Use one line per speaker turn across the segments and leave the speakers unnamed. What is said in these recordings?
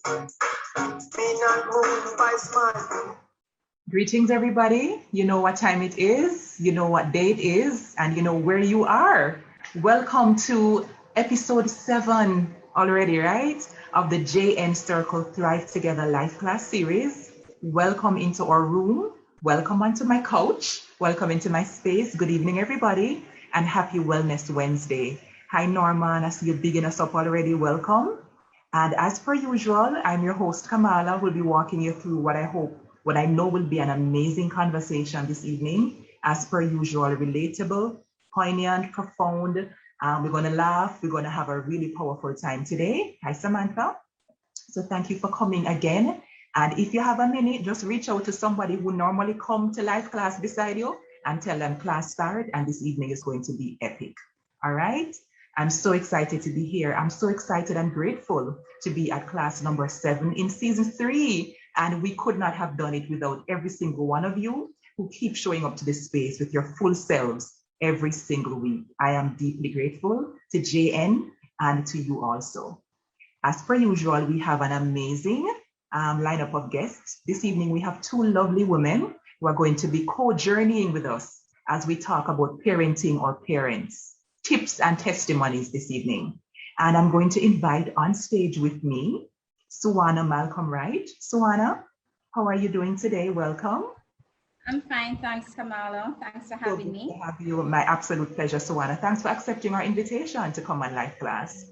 Be not moved by smart.
Greetings, everybody. You know what time it is, you know what day it is, and you know where you are. Welcome to episode 7 already, right? Of the JN Circle Thrive Together Life Class series. Welcome into our room. Welcome onto my couch. Welcome into my space. Good evening, everybody, and happy Wellness Wednesday. Hi, Norman. I see you bigging us up already. Welcome. And as per usual, I'm your host, Kamala, who will be walking you through what I know will be an amazing conversation this evening. As per usual, relatable, poignant, profound. We're going to laugh. We're going to have a really powerful time today. Hi, Samantha. So thank you for coming again. And if you have a minute, just reach out to somebody who normally come to life class beside you and tell them class start. And this evening is going to be epic. All right. I'm so excited to be here. I'm so excited and grateful to be at class number 7 in season 3. And we could not have done it without every single one of you who keep showing up to this space with your full selves every single week. I am deeply grateful to JN and to you also. As per usual, we have an amazing lineup of guests. This evening, we have 2 lovely women who are going to be co-journeying with us as we talk about parenting or parents. Tips and testimonies this evening. And I'm going to invite on stage with me, Suwana Malcolm Wright. Suwana, how are you doing today? Welcome.
I'm fine, thanks, Kamala. Thanks for having me.
Good to have you. My absolute pleasure, Suwana. Thanks for accepting our invitation to come on Life Class.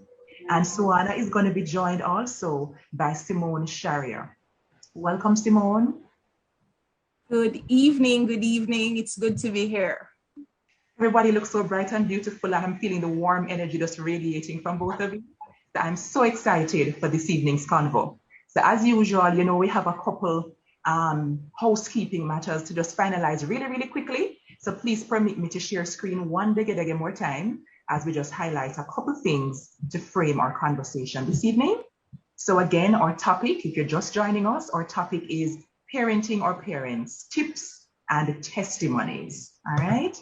And Suwana is going to be joined also by Simone Sharrier. Welcome, Simone.
Good evening. Good evening. It's good to be here.
Everybody looks so bright and beautiful, and I'm feeling the warm energy just radiating from both of you. So I'm so excited for this evening's convo. So as usual, you know, we have a couple housekeeping matters to just finalize really, really quickly. So please permit me to share screen one dege more time as we just highlight a couple things to frame our conversation this evening. So again, our topic, if you're just joining us, our topic is parenting or parents, tips and testimonies, all right?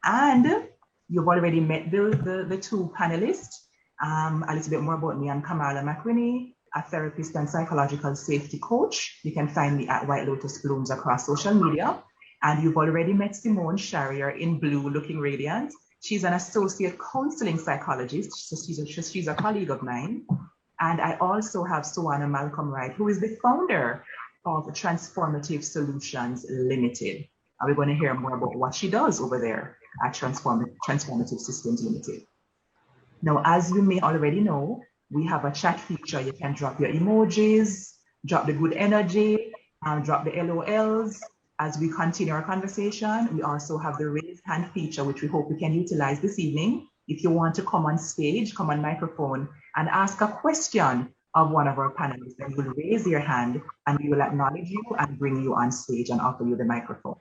And you've already met the 2 panelists. A little bit more about me. I'm Kamala McWinney, a therapist and psychological safety coach. You can find me at White Lotus Blooms across social media. And you've already met Simone Sharrier in blue, looking radiant. She's an associate counseling psychologist. So she's a colleague of mine. And I also have Suwana Malcolm Wright, who is the founder of Transformative Solutions Limited. And we're going to hear more about what she does over there at Transformative Systems Limited. Now, as you may already know, we have a chat feature. You can drop your emojis, drop the good energy, drop the LOLs as we continue our conversation. We also have the raise hand feature, which we hope we can utilize this evening. If you want to come on stage, come on microphone and ask a question of one of our panelists, then you will raise your hand and we will acknowledge you and bring you on stage and offer you the microphone.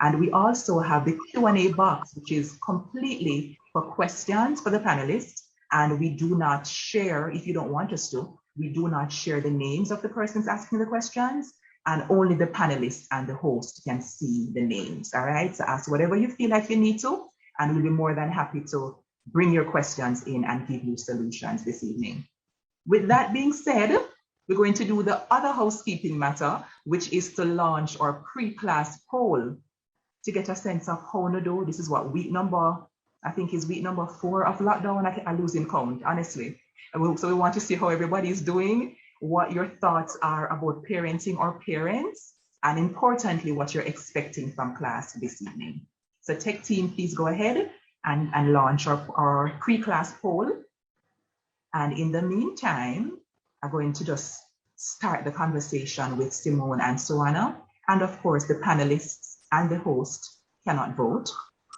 And we also have the Q&A box, which is completely for questions for the panelists. And we do not share, if you don't want us to, we do not share the names of the persons asking the questions, and only the panelists and the host can see the names, all right? So ask whatever you feel like you need to, and we'll be more than happy to bring your questions in and give you solutions this evening. With that being said, we're going to do the other housekeeping matter, which is to launch our pre-class poll to get a sense of how to do. This is what week number 4 of lockdown. I lose in count, honestly. So we want to see how everybody is doing, what your thoughts are about parenting or parents, and importantly, what you're expecting from class this evening. So tech team, please go ahead and launch our pre-class poll. And in the meantime, I'm going to just start the conversation with Simone and Suwana. And of course, the panelists and the host cannot vote.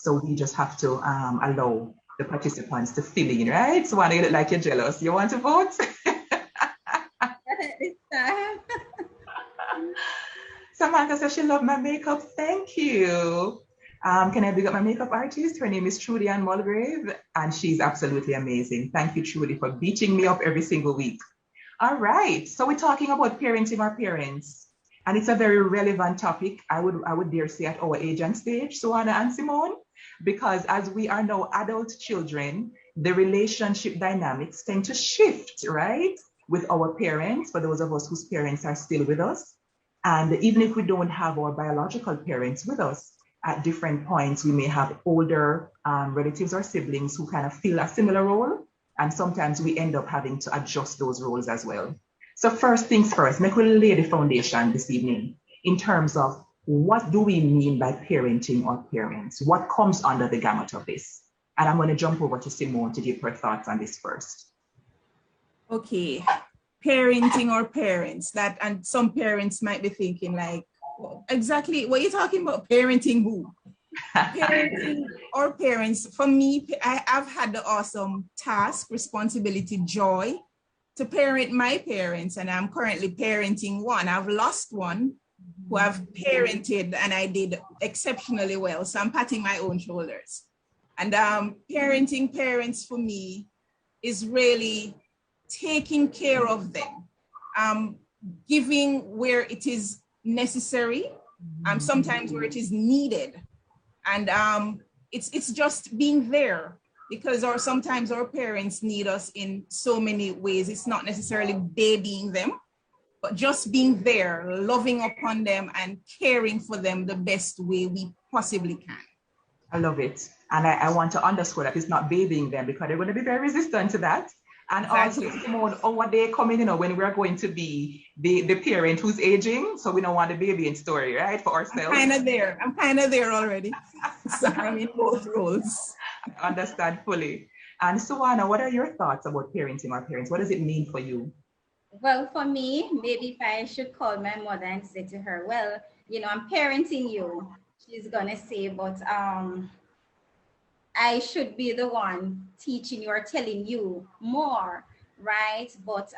So we just have to allow the participants to fill in, right? Suwana, you look like you're jealous. You want to vote? Samantha says she loved my makeup. Thank you. Can I big up my makeup artist? Her name is Trudy Ann Mulgrave, and she's absolutely amazing. Thank you, Trudy, for beating me up every single week. All right, so we're talking about parenting our parents, and it's a very relevant topic. I would dare say at our age and stage, Suwana and Simone, because as we are now adult children, the relationship dynamics tend to shift, right? with our parents, for those of us whose parents are still with us. And even if we don't have our biological parents with us, at different points, we may have older relatives or siblings who kind of fill a similar role. And sometimes we end up having to adjust those roles as well. So first things first, make we lay the foundation this evening in terms of what do we mean by parenting or parents? What comes under the gamut of this? And I'm going to jump over to Simone to give her thoughts on this first.
Okay, parenting or parents, that, and some parents might be thinking like, exactly what you're talking about, parenting who? Parenting or parents, for me, I've had the awesome task, responsibility, joy to parent my parents, and I'm currently parenting one. I've lost one who I've parented and I did exceptionally well. So I'm patting my own shoulders. And parenting parents for me is really taking care of them, giving where it is necessary, sometimes where it is needed. And it's just being there, because sometimes our parents need us in so many ways. It's not necessarily babying them, but just being there, loving upon them and caring for them the best way we possibly can.
I love it. And I want to underscore that it's not babying them, because they're going to be very resistant to that. And exactly. Also, Simone, what they come in, when we're going to be the parent who's aging, so we don't want the baby in story, right, for ourselves.
I'm kind of there already. So I'm in both roles.
I understand fully. And so, Anna, what are your thoughts about parenting or parents? What does it mean for you?
Well, for me, maybe if I should call my mother and say to her, well, I'm parenting you, she's going to say, but I should be the one teaching you or telling you more, right? But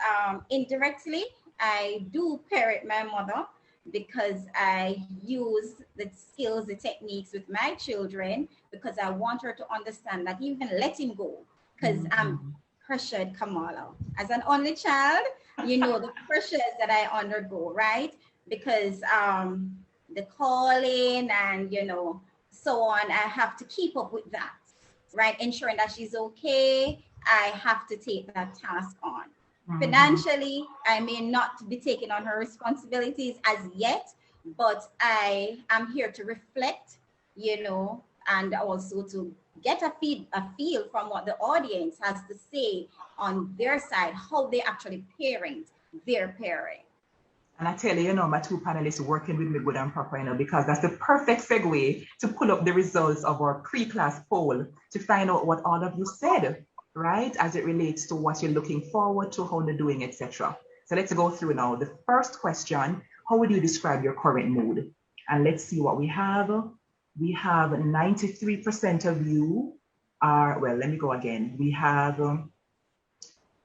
indirectly, I do parent my mother, because I use the skills, the techniques with my children, because I want her to understand that even letting go, because I'm pressured, Kamala. As an only child, the pressures that I undergo, right? Because the calling and, so on, I have to keep up with that, right? Ensuring that she's okay, I have to take that task on. Financially, I may not be taking on her responsibilities as yet, but I am here to reflect, and also to get a feel from what the audience has to say on their side, how they actually parent their parent.
And I tell you, my two panelists working with me good and proper, because that's the perfect segue to pull up the results of our pre-class poll to find out what all of you said, right, as it relates to what you're looking forward to, how you're doing, etc. So let's go through now. The first question, how would you describe your current mood? And let's see what we have. We have 93% of you are, well, let me go again. We have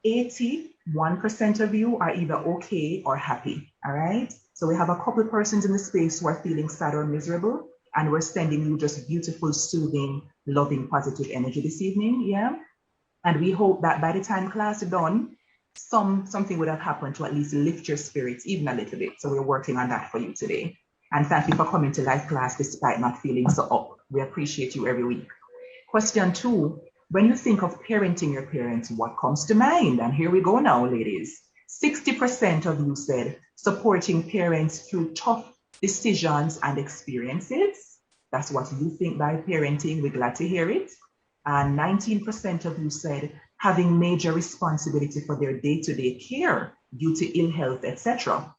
81% of you are either okay or happy, all right? So we have a couple of persons in the space who are feeling sad or miserable, and we're sending you just beautiful, soothing, loving, positive energy this evening, yeah? And we hope that by the time class is done, something would have happened to at least lift your spirits even a little bit. So we're working on that for you today. And thank you for coming to live class despite not feeling so up. We appreciate you every week. Question 2, when you think of parenting your parents, what comes to mind? And here we go now, ladies. 60% of you said supporting parents through tough decisions and experiences. That's what you think by parenting. We're glad to hear it. And 19% of you said having major responsibility for their day-to-day care due to ill health, etc.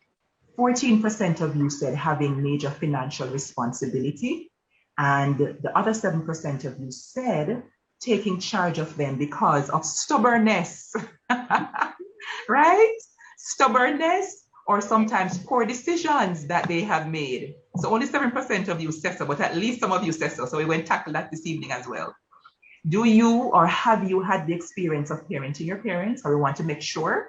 14% of you said having major financial responsibility. And the other 7% of you said taking charge of them because of stubbornness, right? Stubbornness, or sometimes poor decisions that they have made. So only 7% of you said so, but at least some of you said so. So we went tackle that this evening as well. Do you or have you had the experience of parenting your parents, or we want to make sure?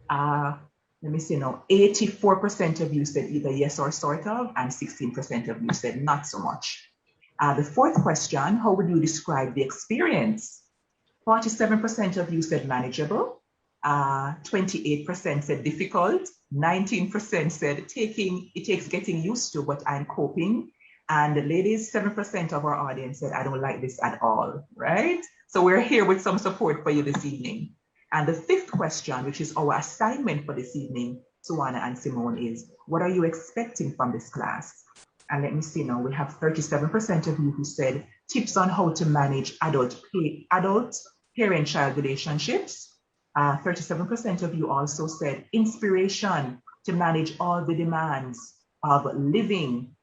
Let me see now, 84% of you said either yes or sort of, and 16% of you said not so much. The fourth question, how would you describe the experience? 47% of you said manageable, 28% said difficult, 19% said it takes getting used to, but I'm coping. And the ladies, 7% of our audience said, I don't like this at all, right? So we're here with some support for you this evening. And the fifth question, which is our assignment for this evening, Suwana and Simone, is what are you expecting from this class? And let me see now, we have 37% of you who said tips on how to manage adult parent-child relationships. 37% of you also said inspiration to manage all the demands of living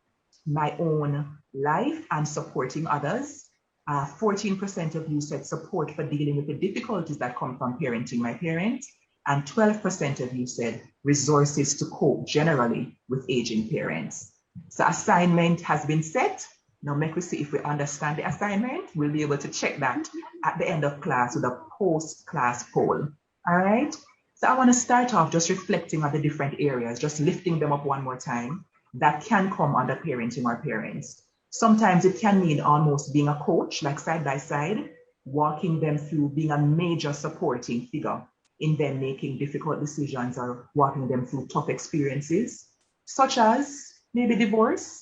my own life and supporting others. 14% of you said support for dealing with the difficulties that come from parenting my parents. And 12% of you said resources to cope generally with aging parents. So assignment has been set. Now make we see if we understand the assignment. We'll be able to check that at the end of class with a post-class poll. All right. So I want to start off just reflecting on the different areas, just lifting them up one more time that can come under parenting our parents. Sometimes it can mean almost being a coach, like side by side, walking them through being a major supporting figure in them making difficult decisions or walking them through tough experiences, such as maybe divorce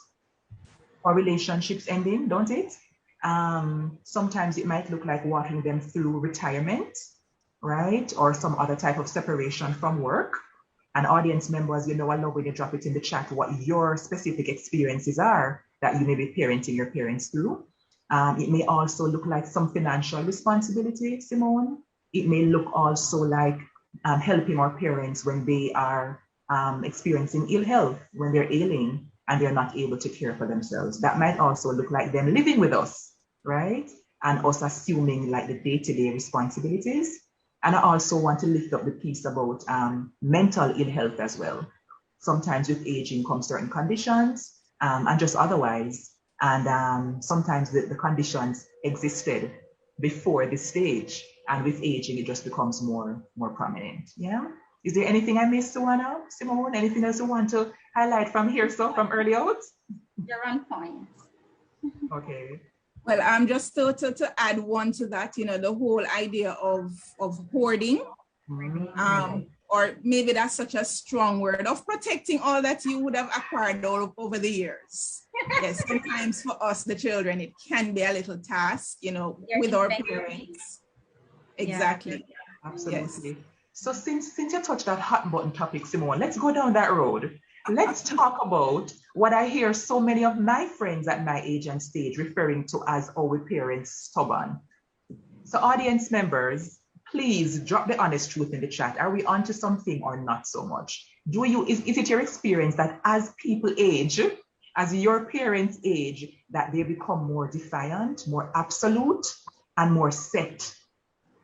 or relationships ending, don't it? Sometimes it might look like walking them through retirement, right? Or some other type of separation from work. And audience members, I love when you drop it in the chat what your specific experiences are that you may be parenting your parents through. It may also look like some financial responsibility, Simone. It may look also like helping our parents when they are experiencing ill health, when they're ailing and they're not able to care for themselves. That might also look like them living with us, right? And us assuming like the day-to-day responsibilities. And I also want to lift up the piece about mental ill health as well. Sometimes with aging come certain conditions and just otherwise. And sometimes the conditions existed before this stage. And with aging, it just becomes more prominent. Yeah. Is there anything I missed, Suwana, Simone? Anything else you want to highlight from here, so from early out?
You're on point.
Okay.
Well, just to add one to that, the whole idea of hoarding, or maybe that's such a strong word, of protecting all that you would have acquired all over the years. Yes, sometimes for us, the children, it can be a little task, with our parents. Exactly.
Yeah, absolutely. Yes. So since you touched that hot button topic, Simone, let's go down that road. Let's talk about what I hear so many of my friends at my age and stage referring to as our parents stubborn. So audience members, please drop the honest truth in the chat. Are we onto something or not so much? Is it your experience that as people age, as your parents age, that they become more defiant, more absolute, and more set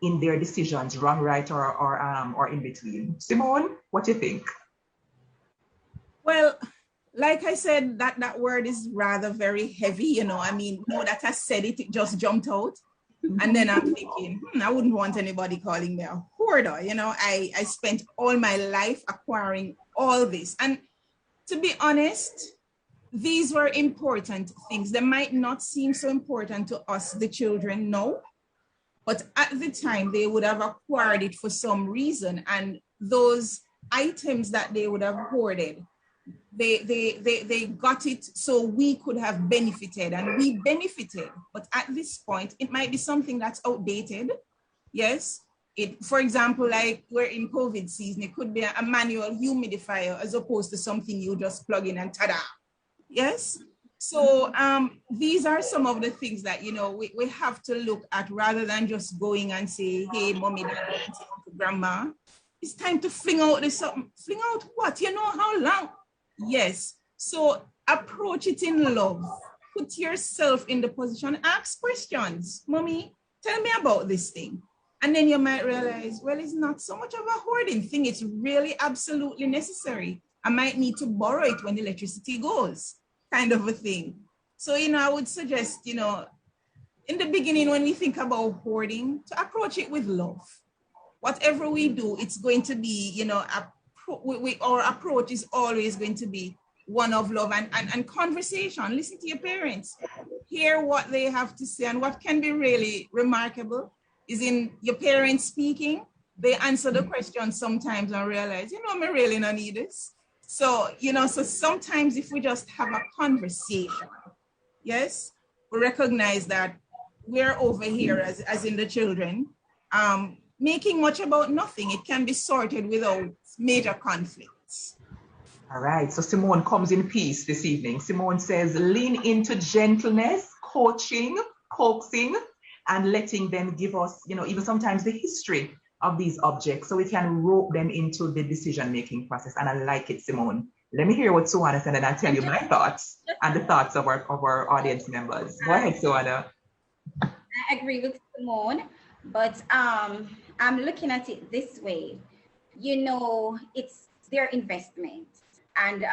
in their decisions, wrong, right, or in between? Simone, what do you think?
Well, like I said, that word is rather very heavy, now that I said it, it just jumped out. And then I'm thinking, I wouldn't want anybody calling me a hoarder. I spent all my life acquiring all this. And to be honest, these were important things. They might not seem so important to us, the children, no. But at the time, they would have acquired it for some reason. And those items that they would have hoarded, they got it so we could have benefited, and we benefited. But at this point, it might be something that's outdated. Yes. For example, like we're in COVID season, it could be a manual humidifier as opposed to something you just plug in and ta-da. Yes. So these are some of the things that, we have to look at rather than just going and say, hey, mommy, daddy, grandma, it's time to fling out this something. Fling out what? How long? Yes. So approach it in love. Put yourself in the position. Ask questions. Mommy, tell me about this thing. And then you might realize, well, it's not so much of a hoarding thing. It's really absolutely necessary. I might need to borrow it when electricity goes, kind of a thing. So, I would suggest, in the beginning, when we think about hoarding, to approach it with love. Whatever we do, it's going to be, our approach is always going to be one of love and conversation. Listen to your parents, hear what they have to say. And what can be really remarkable is in your parents speaking, they answer the question sometimes and realize, I really don't need this. So, so sometimes if we just have a conversation, yes, we recognize that we're over here as in the children, making much about nothing. It can be sorted without major conflicts.
All right, so Simone comes in peace this evening. Simone says, lean into gentleness, coaching, coaxing, and letting them give us, even sometimes the history of these objects so we can rope them into the decision-making process. And I like it, Simone. Let me hear what Suwana said, and I'll tell you my thoughts and the thoughts of our audience members. Go ahead, Suwana.
I agree with Simone, but I'm looking at it this way. It's their investment. And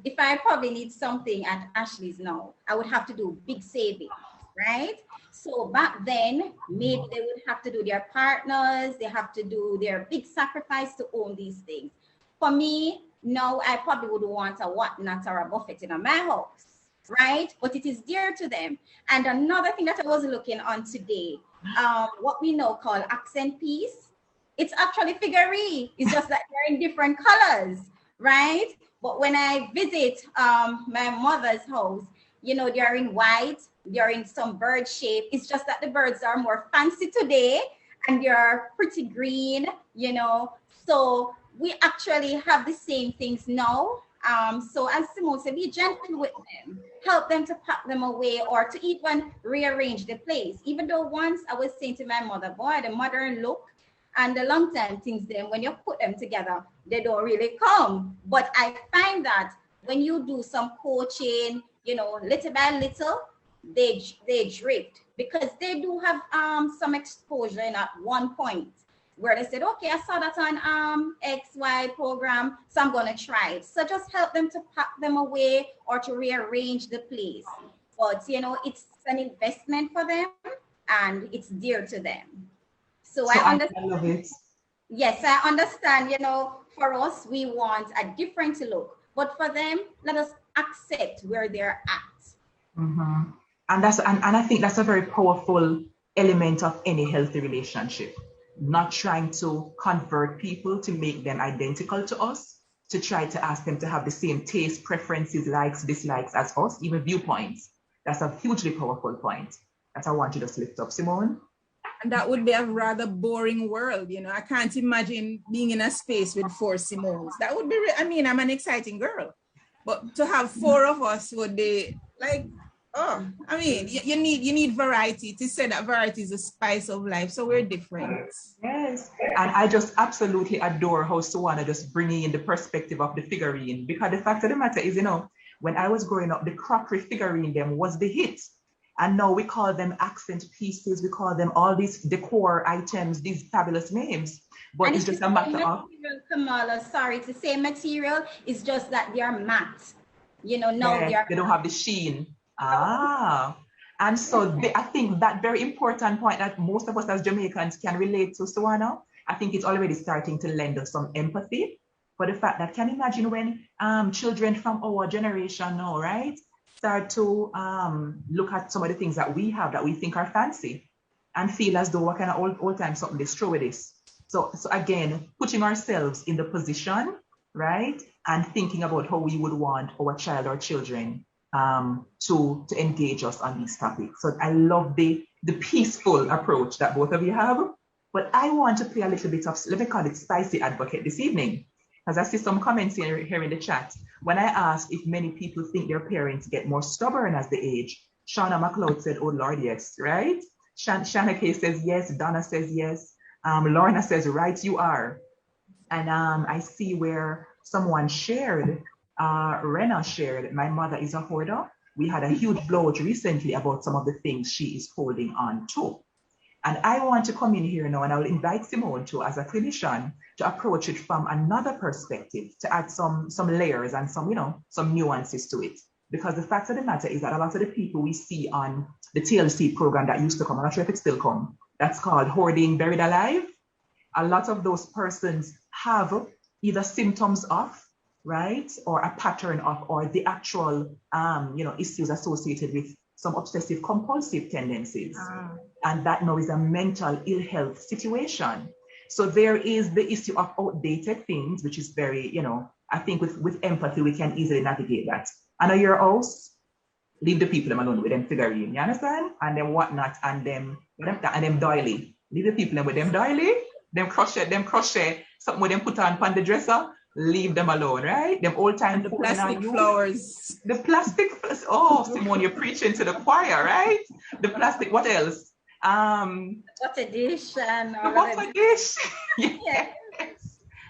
if I probably need something at Ashley's now, I would have to do big savings, right? So back then, maybe they would have to do their partners, they have to do their big sacrifice to own these things. For me, no, I probably would want a whatnot or a buffet in my house, right? But it is dear to them. And another thing that I was looking on today, what we now call accent piece, it's actually figurine. It's just that they're in different colors, right? But when I visit my mother's house, they're in white, they're in some bird shape. It's just that the birds are more fancy today and they're pretty green, So we actually have the same things now. So as Simone said, be gentle with them, help them to pack them away or to even rearrange the place. Even though once I was saying to my mother, boy, the modern look and the long time things, then when you put them together, they don't really come. But I find that when you do some coaching, little by little, they drift because they do have some exposure in at one point where they said, okay, I saw that on XY program, so I'm going to try it. So just help them to pack them away or to rearrange the place. But, it's an investment for them and it's dear to them. So I understand.
I love it.
Yes, I understand, for us, we want a different look. But for them, let us accept where they're at.
Mm-hmm. And I think that's a very powerful element of any healthy relationship. Not trying to convert people to make them identical to us, to try to ask them to have the same taste, preferences, likes, dislikes as us, even viewpoints. That's a hugely powerful point that I want you to lift up, Simone.
And that would be a rather boring world, I can't imagine being in a space with 4 Simones. That would be, I'm an exciting girl. But to have 4 of us would be like, you need variety. To say that variety is the spice of life. So we're different.
Yes. And I just absolutely adore how Suwana just bringing in the perspective of the figurine. Because the fact of the matter is, when I was growing up, the crockery figurine them was the hit. And now we call them accent pieces. We call them all these decor items, these fabulous names. But
and
it's just a matter of...
Kamala, sorry, it's the same material. It's just that they are matte. Now
they don't have the sheen. And so I think that very important point that most of us as Jamaicans can relate to, Suwana, I think it's already starting to lend us some empathy for the fact that, can you imagine when children from our generation now, right, start to look at some of the things that we have that we think are fancy and feel as though what kind of old time something they throw with this. So again, putting ourselves in the position, right, and thinking about how we would want our child or children to engage us on these topics. So I love the peaceful approach that both of you have. But I want to play a little bit of, let me call it spicy advocate this evening, because I see some comments here in the chat. When I asked if many people think their parents get more stubborn as they age, Shauna McLeod said, oh Lord, yes, right? Shanna Kay says yes, Donna says yes, Lorna says, right, you are. And I see where someone shared, Rena shared, my mother is a hoarder. We had a huge blowout recently about some of the things she is holding on to. And I want to come in here now, and I will invite Simone to, as a clinician, to approach it from another perspective, to add some layers and some nuances to it. Because the fact of the matter is that a lot of the people we see on the TLC program that used to come, I'm not sure if it still comes, that's called Hoarding Buried Alive. A lot of those persons have either symptoms of, right, or a pattern of, or the actual, issues associated with some obsessive compulsive tendencies. And that now is a mental ill health situation. So there is the issue of outdated things, which is very, I think with empathy, we can easily navigate that. And at your house, leave the people alone with them figurine, you understand? And then whatnot, and them doily. Leave the people with them doily, them crochet, something with them put on the dresser, leave them alone, right? Them old time
And the plastic flowers.
The plastic, oh, Simone, you're preaching to the choir, right? The plastic, what else?
Butter dish and all
the butter dish.
Yeah.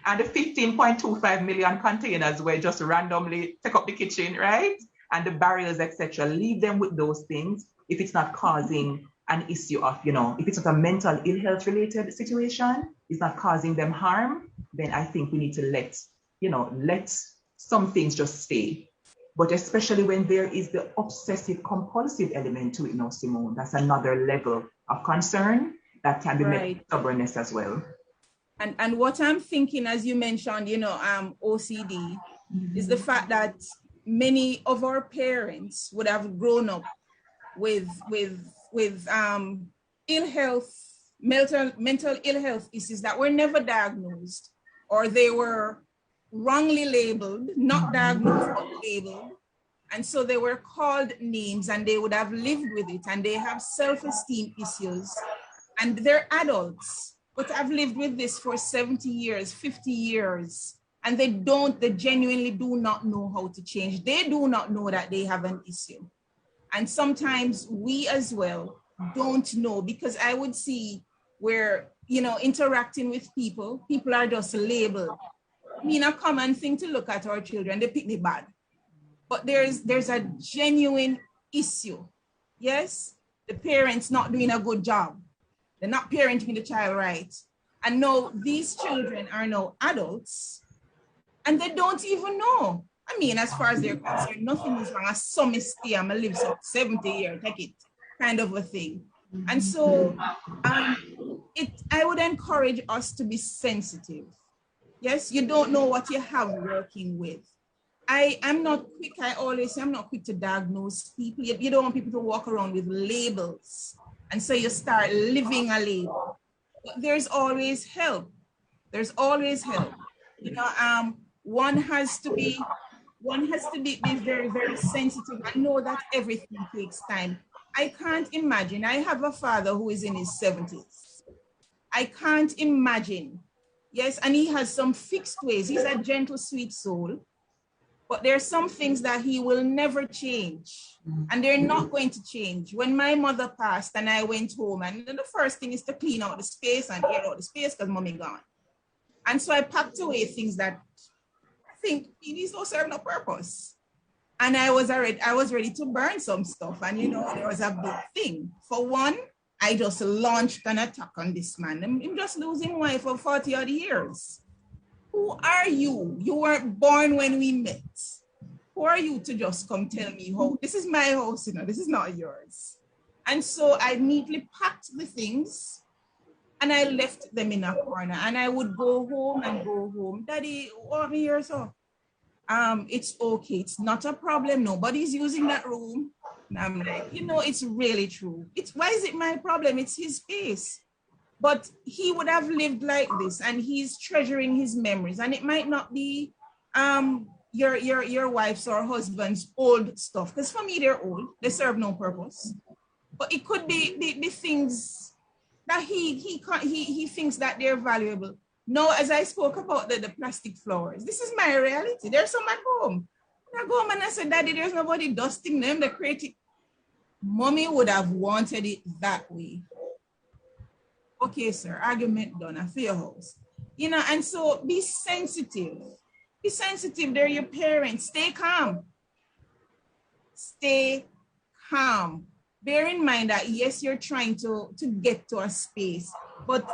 And the 15.25 million containers were just randomly take up the kitchen, right? And the barrels, etc. Leave them with those things if it's not causing an issue of, if it's not a mental ill health related situation, it's not causing them harm, then I think we need to let some things just stay. But especially when there is the obsessive compulsive element to it now, Simone, that's another level of concern that can be met with stubbornness as well.
And what I'm thinking, as you mentioned, OCD, is the fact that many of our parents would have grown up with ill health, mental ill health issues that were never diagnosed, or they were wrongly labeled, not diagnosed, but labeled. And so they were called names and they would have lived with it, and they have self-esteem issues, and they're adults, but I've lived with this for 70 years, 50 years, and they genuinely do not know how to change. They do not know that they have an issue. And sometimes we as well don't know, because I would see where, interacting with people are just labeled. I mean, a common thing to look at our children, they pick the bad. But there's a genuine issue. Yes, the parents not doing a good job. They're not parenting the child right. And now these children are now adults and they don't even know. I mean, as far as they're concerned, nothing is wrong. Some mistake, I'm live so 70 years, take it, kind of a thing. And so I would encourage us to be sensitive. Yes, you don't know what you have working with. I'm not quick, I always say I'm not quick to diagnose people. You don't want people to walk around with labels. And so you start living a label. But there's always help. There's always help. One has to be very, very sensitive and know that everything takes time. I can't imagine. I have a father who is in his 70s. I can't imagine. Yes, and he has some fixed ways. He's a gentle, sweet soul. But there are some things that he will never change, and they're not going to change. When my mother passed and I went home, and the first thing is to clean out the space and air out the space because mommy gone. And so I packed away things that I think these don't serve no purpose. And I was ready to burn some stuff. And there was a big thing. For one, I just launched an attack on this man. I'm just losing wife for 40 odd years. Who are you? You weren't born when we met. Who are you to just come tell me how? This is my house, this is not yours. And so I neatly packed the things and I left them in a corner, and I would go home. Daddy, what me here, so? It's okay. It's not a problem. Nobody's using that room. And I'm like, it's really true. Why is it my problem? It's his space. But he would have lived like this, and he's treasuring his memories. And it might not be your wife's or husband's old stuff, because for me they're old. They serve no purpose. But it could be things that he thinks that they're valuable. No, as I spoke about the plastic flowers, this is my reality. There's some at home. I go home and I said, Daddy, there's nobody dusting them. They create it. Mommy would have wanted it that way. Okay, sir, argument done. I feel your house. And so be sensitive. Be sensitive. They're your parents. Stay calm. Stay calm. Bear in mind that, yes, you're trying to get to a space, but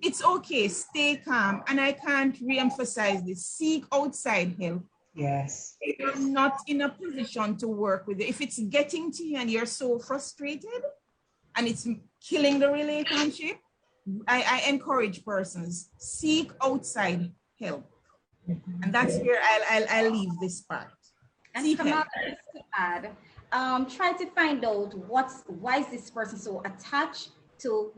it's okay. Stay calm. And I can't re-emphasize this. Seek outside help.
Yes.
You're not in a position to work with it. If it's getting to you and you're so frustrated and it's killing the relationship, I encourage persons, seek outside help. And that's where I'll leave this part.
And to add, try to find out why is this person so attached to,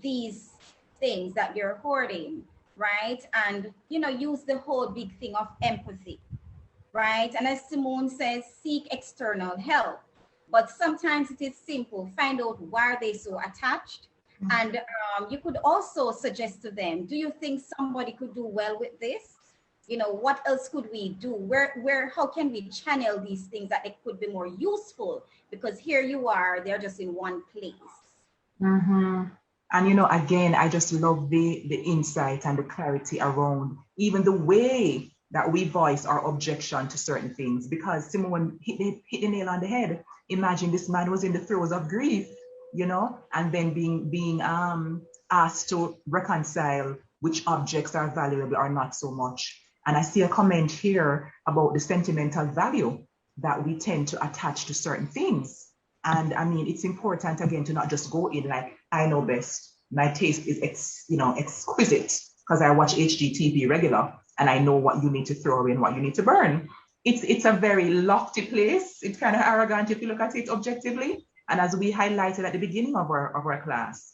these things that you're hoarding, right? And, use the whole big thing of empathy, right? And as Simone says, seek external help. But sometimes it is simple. Find out why are they so attached, And you could also suggest to them, do you think somebody could do well with this? You know, what else could we do? How can we channel these things that it could be more useful? Because here you are, they're just in one place.
And, you know, again, I just love the insight and the clarity around even the way that we voice our objection to certain things, because Simone hit the nail on the head. Imagine this man was in the throes of grief, you know, and then being asked to reconcile which objects are valuable or not so much. And I see a comment here about the sentimental value that we tend to attach to certain things. And I mean, it's important again to not just go in like, I know best. My taste is exquisite because I watch HGTV regular and I know what you need to throw away and what you need to burn. It's a very lofty place. It's kind of arrogant if you look at it objectively. And as we highlighted at the beginning of our class,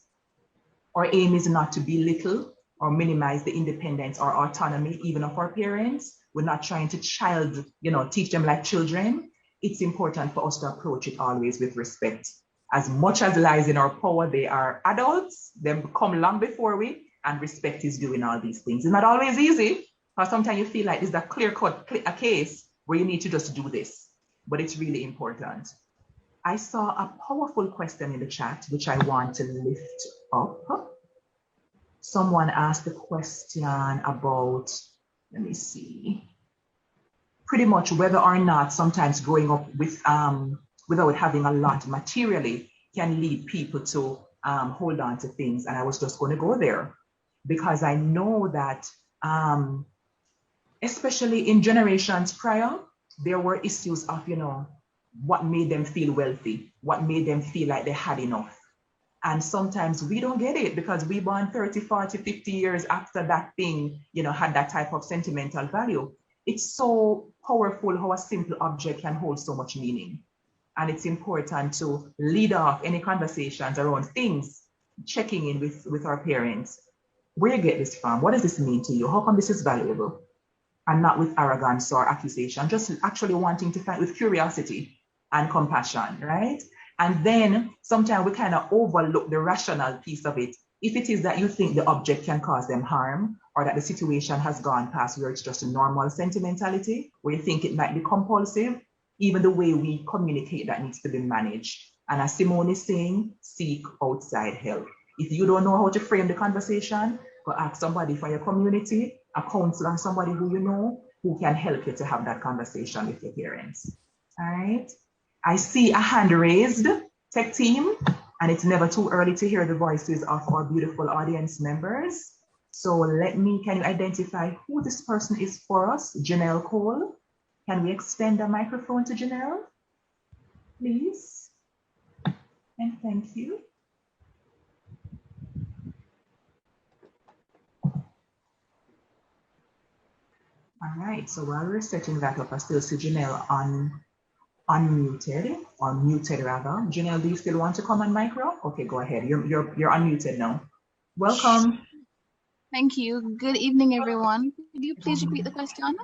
our aim is not to belittle or minimize the independence or autonomy even of our parents. We're not trying to teach them like children. It's important for us to approach it always with respect. As much as lies in our power, they are adults, they come long before we, and respect is doing all these things. It's not always easy, because sometimes you feel like this is a clear-cut case where you need to just do this, but it's really important. I saw a powerful question in the chat, which I want to lift up. Someone asked a question about, let me see, pretty much whether or not sometimes growing up with without having a lot materially can lead people to hold on to things. And I was just going to go there because I know that especially in generations prior, there were issues of, what made them feel wealthy, what made them feel like they had enough. And sometimes we don't get it because we born 30, 40, 50 years after that thing, had that type of sentimental value. It's so powerful how a simple object can hold so much meaning. And it's important to lead off any conversations around things, checking in with our parents. Where you get this from? What does this mean to you? How come this is valuable? And not with arrogance or accusation, just actually wanting to find with curiosity and compassion, right? And then sometimes we kind of overlook the rational piece of it. If it is that you think the object can cause them harm, or that the situation has gone past where it's just a normal sentimentality, where you think it might be compulsive, even the way we communicate that needs to be managed. And as Simone is saying, seek outside help. If you don't know how to frame the conversation, go ask somebody from your community, a counselor, somebody who you know, who can help you to have that conversation with your parents. All right. I see a hand raised, tech team, and it's never too early to hear the voices of our beautiful audience members. So can you identify who this person is for us? Janelle Cole. Can we extend the microphone to Janelle, please? And thank you. All right, so while we're setting that up, I still see Janelle unmuted, or muted rather. Janelle, do you still want to come on micro? Okay, go ahead. You're unmuted now. Welcome.
Thank you. Good evening, everyone. Could you please repeat the question?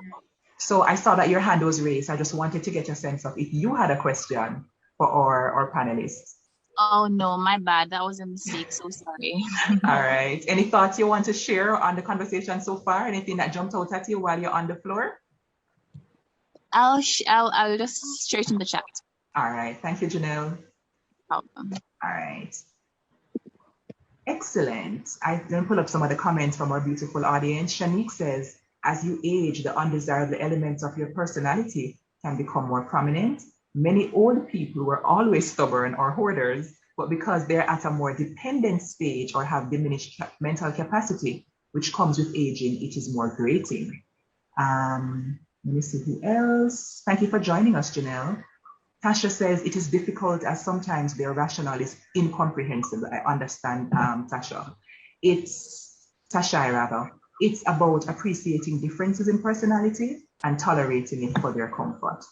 So I saw that your hand was raised. I just wanted to get a sense of if you had a question for our panelists.
Oh, no, my bad. That was a mistake. So sorry.
All right. Any thoughts you want to share on the conversation so far? Anything that jumped out at you while you're on the floor?
I'll just straighten the chat.
All right. Thank you, Janelle.
No problem.
All right. Excellent. I'm going to pull up some of the comments from our beautiful audience. Shanique says, as you age, the undesirable elements of your personality can become more prominent. Many old people were always stubborn or hoarders, but because they're at a more dependent stage or have diminished mental capacity, which comes with aging, it is more grating. Let me see who else. Thank you for joining us, Janelle. Tasha says it is difficult as sometimes their rationale is incomprehensible. I understand, Tasha. It's about appreciating differences in personality and tolerating it for their comfort.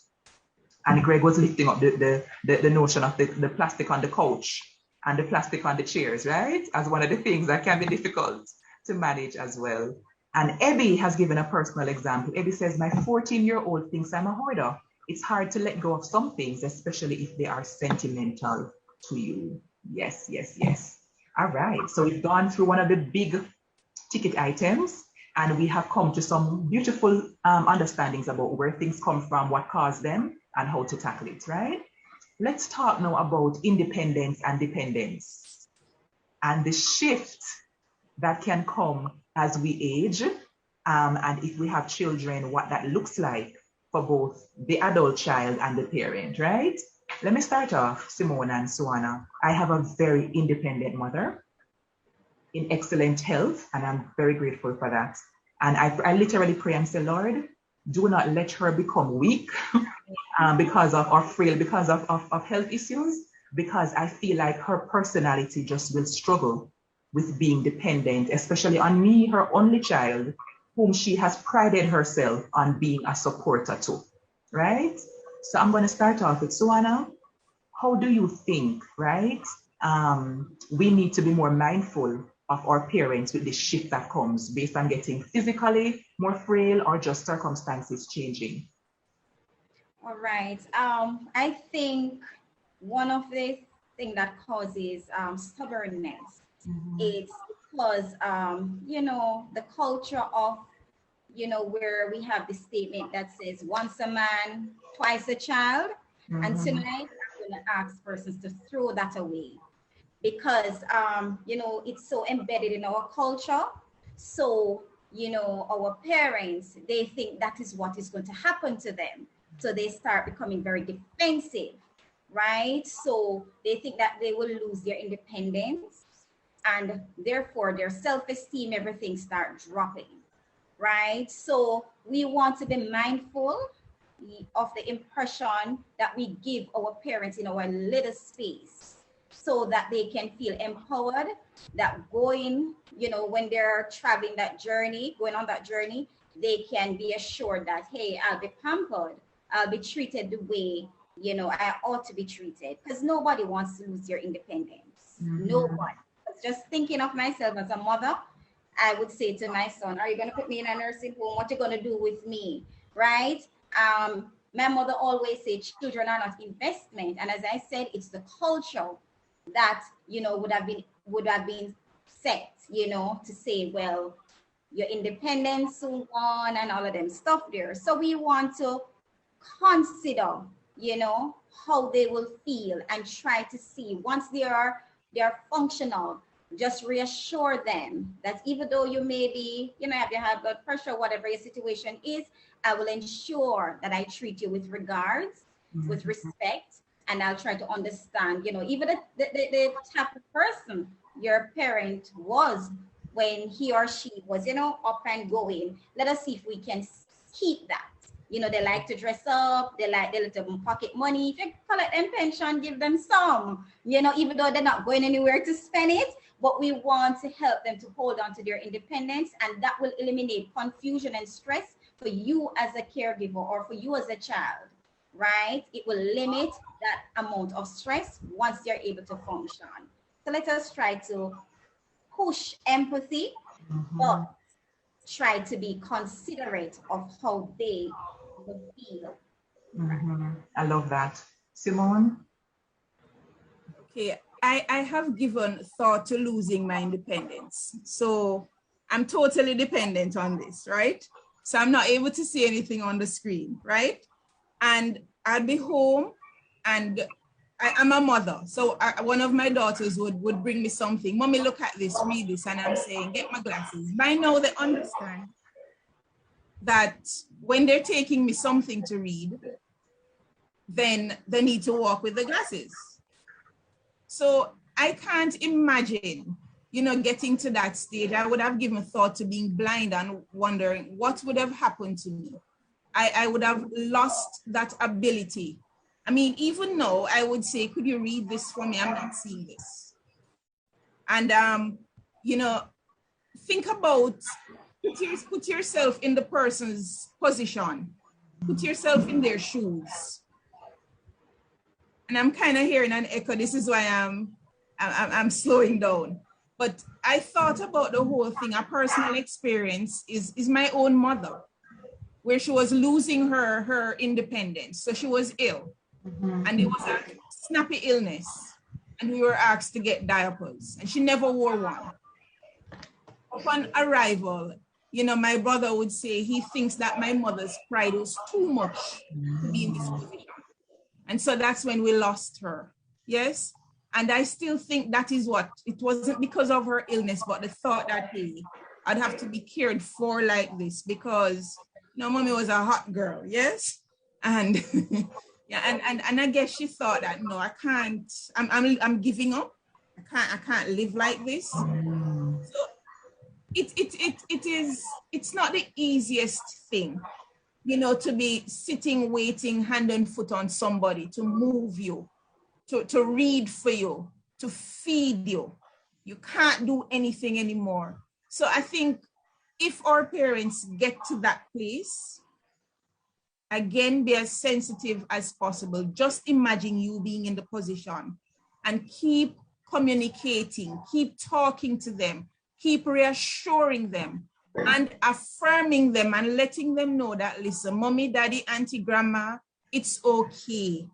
And Greg was lifting up the notion of the plastic on the couch and the plastic on the chairs, right? As one of the things that can be difficult to manage as well. And Ebby has given a personal example. Ebby says, my 14-year-old thinks I'm a hoarder. It's hard to let go of some things, especially if they are sentimental to you. Yes, yes, yes. All right, so we've gone through one of the big ticket items, and we have come to some beautiful understandings about where things come from, what caused them, and how to tackle it, right? Let's talk now about independence and dependence and the shift that can come as we age, and if we have children, what that looks like for both the adult child and the parent, right? Let me start off, Simone and Suana. I have a very independent mother in excellent health, and I'm very grateful for that. And I literally pray and say, Lord, do not let her become weak because of, or frail because of health issues, because I feel like her personality just will struggle with being dependent, especially on me, her only child, whom she has prided herself on being a supporter to, right? So I'm going to start off with Suana. How do you think, right? We need to be more mindful of our parents with the shift that comes based on getting physically more frail or just circumstances changing?
All right. I think one of the things that causes stubbornness, it's because, the culture of, where we have the statement that says once a man, twice a child. And tonight, I'm going to ask persons to throw that away because, it's so embedded in our culture. So, our parents, they think that is what is going to happen to them. So they start becoming very defensive, right? So they think that they will lose their independence and therefore their self-esteem, everything start dropping, right? So we want to be mindful of the impression that we give our parents in our little space so that they can feel empowered, that going, when they're traveling that journey, going on that journey, they can be assured that, hey, I'll be pampered, I'll be treated the way, I ought to be treated, because nobody wants to lose their independence. Nobody. Just thinking of myself as a mother, I would say to my son, are you going to put me in a nursing home? What are you going to do with me? Right? My mother always said children are not investment. And as I said, it's the culture that, would have been set, to say, well, your independence soon on and all of them stuff there. So we want to consider, how they will feel and try to see once they're functional, just reassure them that even though you may be, have your high blood pressure, whatever your situation is, I will ensure that I treat you with regards, with respect, and I'll try to understand, even the type of person your parent was when he or she was, up and going. Let us see if we can keep that. They like to dress up, they like their little pocket money. If you collect them pension, give them some, even though they're not going anywhere to spend it, but we want to help them to hold on to their independence, and that will eliminate confusion and stress for you as a caregiver or for you as a child, right? It will limit that amount of stress once they're able to function. So let us try to push empathy, but try to be considerate of how they will feel.
I love that. Simone?
Okay, I have given thought to losing my independence. So I'm totally dependent on this, right? So I'm not able to see anything on the screen, right? And I'd be home and I'm a mother. So one of my daughters would bring me something. Mommy, look at this, read this. And I'm saying, get my glasses. By now they understand that when they're taking me something to read, then they need to walk with the glasses. So I can't imagine, getting to that stage. I would have given thought to being blind and wondering what would have happened to me. I would have lost that ability. I mean, even now, I would say, could you read this for me? I'm not seeing this. And, think about, put yourself in the person's position. Put yourself in their shoes. And I'm kind of hearing an echo. This is why I'm slowing down. But I thought about the whole thing. A personal experience is my own mother, where she was losing her independence. So she was ill. And it was a snappy illness. and we were asked to get diapers, and she never wore one. Upon arrival, you know, my brother would say he thinks that my mother's pride was too much to be in this position. And so that's when we lost her. Yes. And I still think that is what, it wasn't because of her illness, but the thought that, hey, I'd have to be cared for like this because, you know, mommy was a hot girl. Yes. And yeah, and I guess she thought that, no, I can't, I'm giving up. I can't live like this. So it's not the easiest thing, you know, to be sitting, waiting, hand and foot on somebody to move you, to read for you, to feed you. You can't do anything anymore. So I think if our parents get to that place, again, be as sensitive as possible. Just imagine you being in the position and keep communicating, keep talking to them, keep reassuring them and affirming them and letting them know that, listen, mommy, daddy, auntie, grandma, it's okay.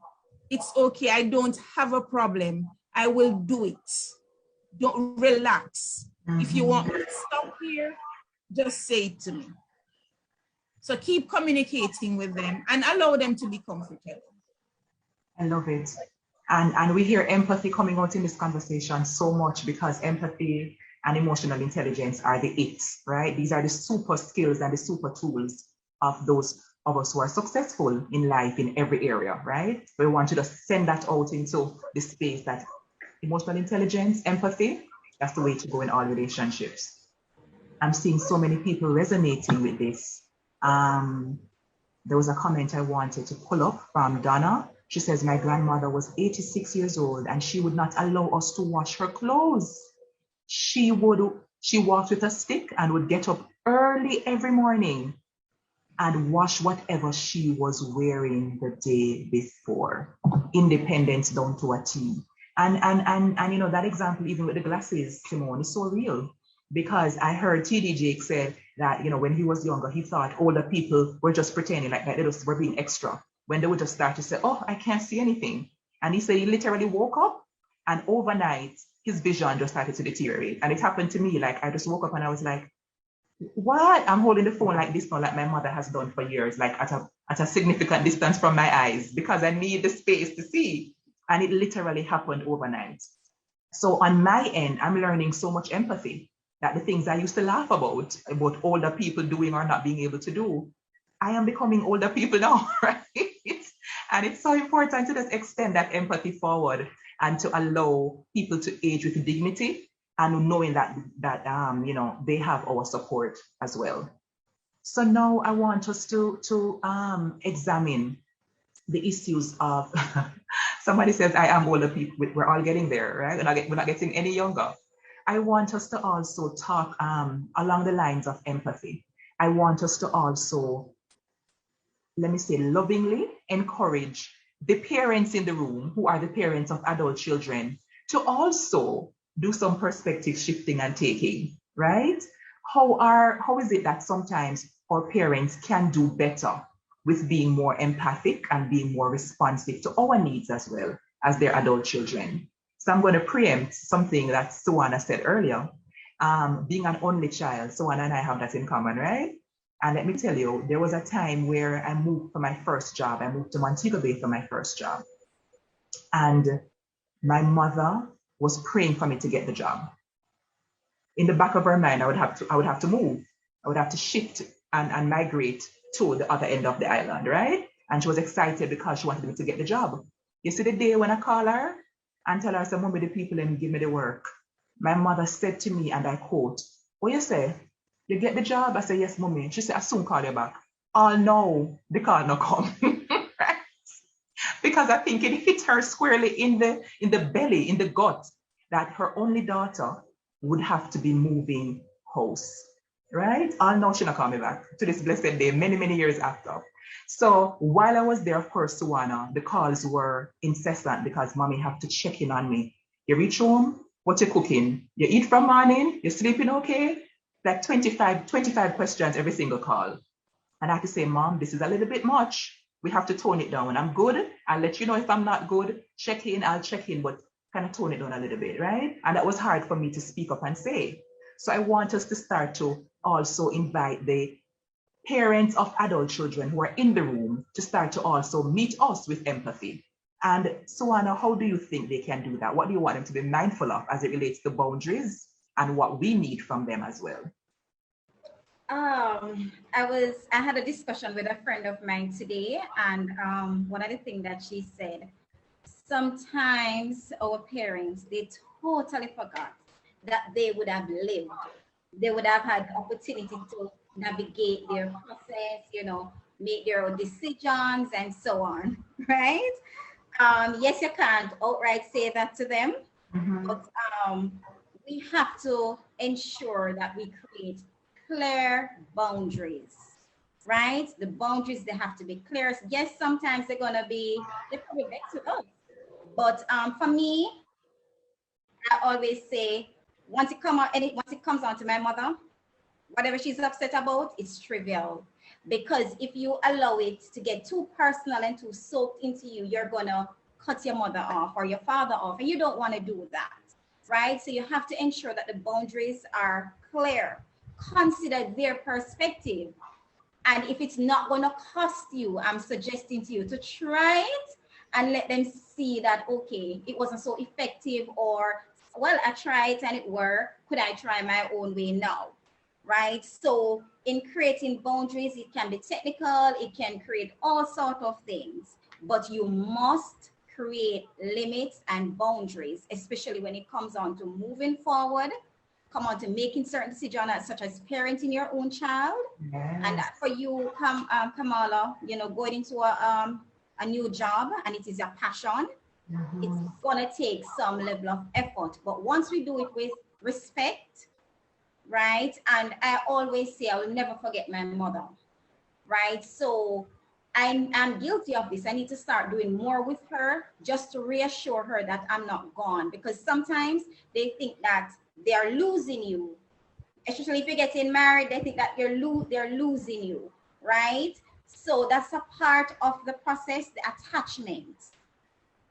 It's okay. I don't have a problem. I will do it. Don't relax. If you want me to stop here, just say it to me. So keep communicating with them and allow them to be comfortable.
I love it. And we hear empathy coming out in this conversation so much because empathy and emotional intelligence are the it, right? These are the super skills and the super tools of those of us who are successful in life in every area, right? We want to just send that out into the space that emotional intelligence, empathy, that's the way to go in all relationships. I'm seeing so many people resonating with this. There was a comment I wanted to pull up from Donna. She says, my grandmother was 86 years old and she would not allow us to wash her clothes. She walked with a stick and would get up early every morning and wash whatever she was wearing the day before. Independence down to a T. And you know, that example, even with the glasses, Simone, is so real. Because I heard TD Jake said that, you know, when he was younger, he thought older people were just pretending like that, they just were being extra. When they would just start to say, oh, I can't see anything. And he said he literally woke up and overnight, his vision just started to deteriorate. And it happened to me, like I just woke up and I was like, what? I'm holding the phone like this now, like my mother has done for years, like at a significant distance from my eyes, because I need the space to see. And it literally happened overnight. So on my end, I'm learning so much empathy that the things I used to laugh about older people doing or not being able to do, I am becoming older people now, right? And it's so important to just extend that empathy forward and to allow people to age with dignity and knowing that you know, they have our support as well. So now I want us to examine the issues of, somebody says, I am older people, we're all getting there, right? We're not getting any younger. I want us to also talk along the lines of empathy. I want us to also, let me say, lovingly encourage the parents in the room who are the parents of adult children to also do some perspective shifting and taking, right? How is it that sometimes our parents can do better with being more empathic and being more responsive to our needs as well as their adult children? So I'm going to preempt something that Suwana said earlier. Being an only child, Suwana and I have that in common, right? And let me tell you, there was a time where I moved for my first job. I moved to Montego Bay for my first job. And my mother was praying for me to get the job. In the back of her mind, I would have to move. I would have to shift and migrate to the other end of the island, right? And she was excited because she wanted me to get the job. You see the day when I call her and tell her, so mommy, the people and give me the work. My mother said to me, and I quote, what you say? You get the job? I said, yes, mommy. She said, I soon call you back. Oh no, the call no come. Right? Because I think it hit her squarely in the belly, in the gut, that her only daughter would have to be moving house. Right? Oh no, she not call me back to this blessed day, many, many years after. So while I was there, of course, Suwana, the calls were incessant because mommy have to check in on me. You reach home, what you cooking? You eat from morning? You sleeping okay? Like 25 questions every single call. And I have to say, Mom, this is a little bit much. We have to tone it down. I'm good. I'll let you know if I'm not good. Check in, I'll check in. But kind of tone it down a little bit, right? And that was hard for me to speak up and say. So I want us to start to also invite the parents of adult children who are in the room to start to also meet us with empathy. And Suwana, how do you think they can do that? What do you want them to be mindful of as it relates to boundaries and what we need from them as well?
I had a discussion with a friend of mine today, and one of the things that she said, sometimes our parents, they totally forgot that they would have lived. They would have had opportunity to navigate their process, you know, make their own decisions and so on, right? Yes, you can't outright say that to them, but we have to ensure that we create clear boundaries, right? The boundaries, they have to be clear. Yes, sometimes they're probably vex with us. But for me, I always say, once it comes on to my mother, whatever she's upset about, it's trivial. Because if you allow it to get too personal and too soaked into you, you're gonna cut your mother off or your father off, and you don't want to do that, right? So you have to ensure that the boundaries are clear. Consider their perspective. And if it's not gonna cost you, I'm suggesting to you to try it and let them see that, okay, it wasn't so effective, or, well, I tried and it worked. Could I try my own way now? Right? So in creating boundaries, it can be technical, it can create all sorts of things, but you must create limits and boundaries, especially when it comes on to moving forward, come on to making certain decisions, such as parenting your own child. Yes. And for you, Kamala, you know, going into a new job and it is your passion, it's gonna take some level of effort. But once we do it with respect, right? And I always say, I will never forget my mother, right? So I'm guilty of this. I need to start doing more with her just to reassure her that I'm not gone, because sometimes they think that they are losing you, especially if you're getting married. They think that they're losing you, right? So that's a part of the process, the attachment.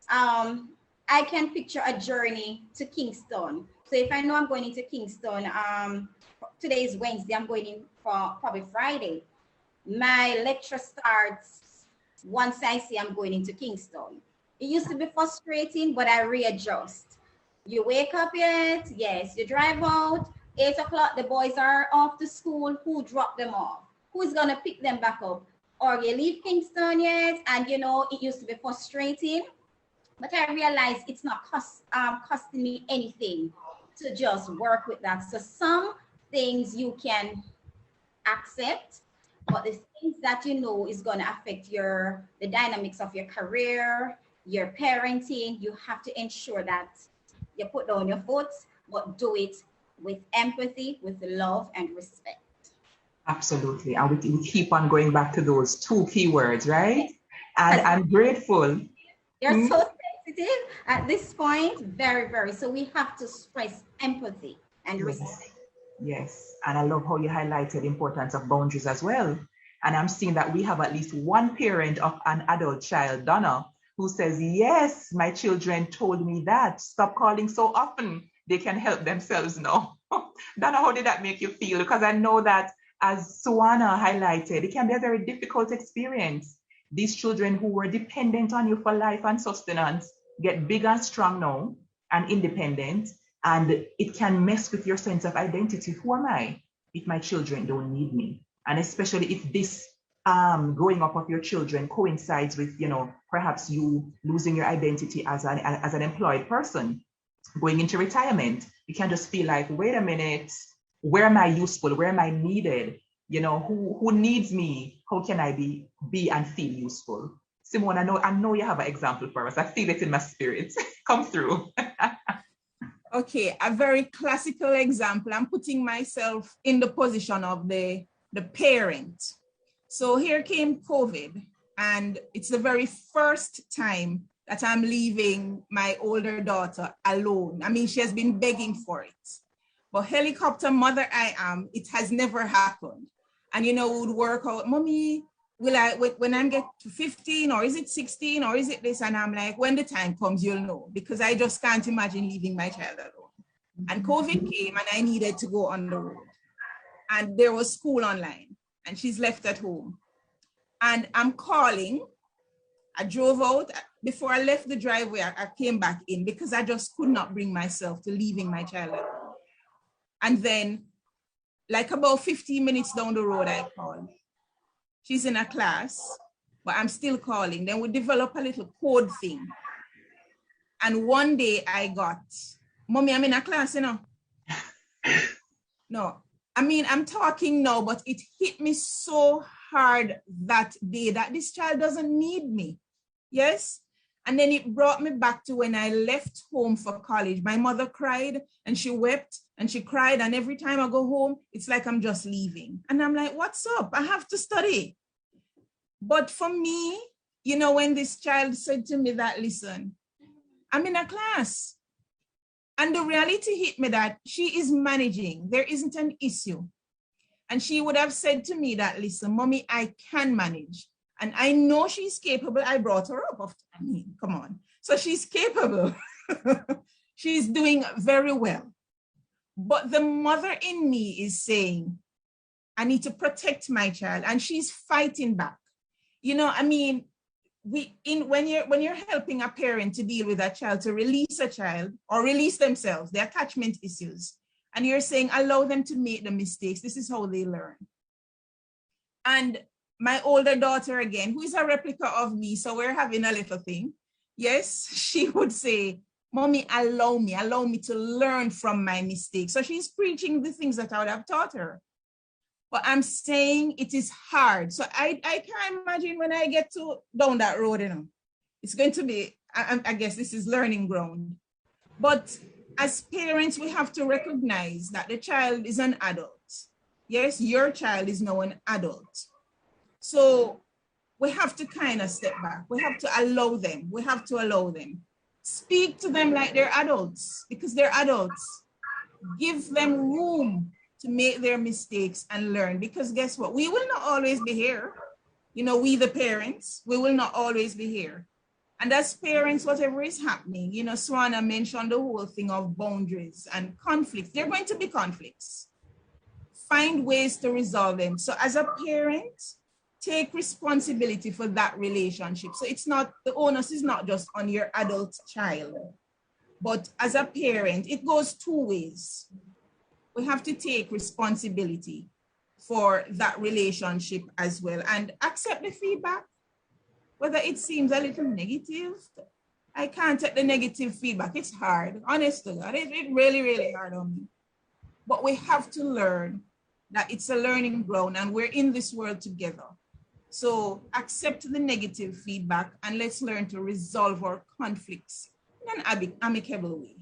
I can picture a journey to Kingston. So if I know I'm going into Kingston, today is Wednesday, I'm going in for probably Friday. My lecture starts once I say I'm going into Kingston. It used to be frustrating, but I readjust. You wake up yet? Yes. You drive out, 8 o'clock, the boys are off to school. Who dropped them off? Who's gonna pick them back up? Or you leave Kingston yet? And you know, it used to be frustrating. But I realized it's not costing me anything to just work with that. So some things you can accept, but the things that you know is going to affect the dynamics of your career, your parenting, you have to ensure that you put down your foot, but do it with empathy, with love and respect.
Absolutely. And we keep on going back to those two key words, right? And I'm grateful.
You're so sensitive at this point, very, very. So we have to stress empathy and respect.
Yes. And I love how you highlighted the importance of boundaries as well. And I'm seeing that we have at least one parent of an adult child, Donna, who says, yes, my children told me that. Stop calling so often. They can help themselves now. Donna, how did that make you feel? Because I know that, as Suwana highlighted, it can be a very difficult experience. These children who were dependent on you for life and sustenance get big and strong now and independent, and it can mess with your sense of identity. Who am I if my children don't need me? And especially if this growing up of your children coincides with, you know, perhaps you losing your identity as an employed person, going into retirement. You can just feel like, wait a minute, where am I useful? Where am I needed? You know, who needs me? How can I be and feel useful? Simone, I know you have an example for us. I feel it in my spirit. Come through.
Okay, a very classical example. I'm putting myself in the position of the parent. So here came COVID, and it's the very first time that I'm leaving my older daughter alone. I mean, she has been begging for it. But helicopter mother I am, it has never happened. And, you know, we would work out, Mommy, when I get to 15, or is it 16, or is it this? And I'm like, when the time comes, you'll know, because I just can't imagine leaving my child alone. And COVID came and I needed to go on the road. And there was school online and she's left at home. And I'm calling. I drove out. Before I left the driveway, I came back in because I just could not bring myself to leaving my child at home. And then, like about 15 minutes down the road, I called. She's in a class, but I'm still calling. Then we develop a little code thing. And one day I got, Mommy, I'm in a class, you know. No, I mean, I'm talking now, but it hit me so hard that day that this child doesn't need me. Yes. And then it brought me back to when I left home for college. My mother cried and she wept and she cried. And every time I go home, it's like I'm just leaving. And I'm like, what's up? I have to study. But for me, you know, when this child said to me that, listen, I'm in a class. And the reality hit me that she is managing. There isn't an issue. And she would have said to me that, listen, Mommy, I can manage. And I know she's capable. I brought her up. I mean, come on. So she's capable. She's doing very well. But the mother in me is saying, I need to protect my child. And she's fighting back. You know, I mean, when you're helping a parent to deal with a child, to release a child or release themselves, their attachment issues, and you're saying, allow them to make the mistakes. This is how they learn. And my older daughter, again, who is a replica of me, so we're having a little thing. Yes, she would say, Mommy, allow me to learn from my mistakes. So she's preaching the things that I would have taught her. But I'm saying it is hard. So I can't imagine when I get down that road, you know, it's going to be, I guess this is learning ground. But as parents, we have to recognize that the child is an adult. Yes, your child is now an adult. So we have to kind of step back. We have to allow them. We have to allow them. Speak to them like they're adults, because they're adults. Give them room to make their mistakes and learn, because guess what? We will not always be here. You know, we the parents, we will not always be here. And as parents, whatever is happening, you know, Swana mentioned the whole thing of boundaries and conflicts. There are going to be conflicts. Find ways to resolve them. So as a parent, take responsibility for that relationship. So it's not, the onus is not just on your adult child, but as a parent, it goes two ways. We have to take responsibility for that relationship as well and accept the feedback, whether it seems a little negative. I can't take the negative feedback. It's hard, honestly. It's really, really hard on me. But we have to learn that it's a learning ground and we're in this world together. So accept the negative feedback and let's learn to resolve our conflicts in an amicable way.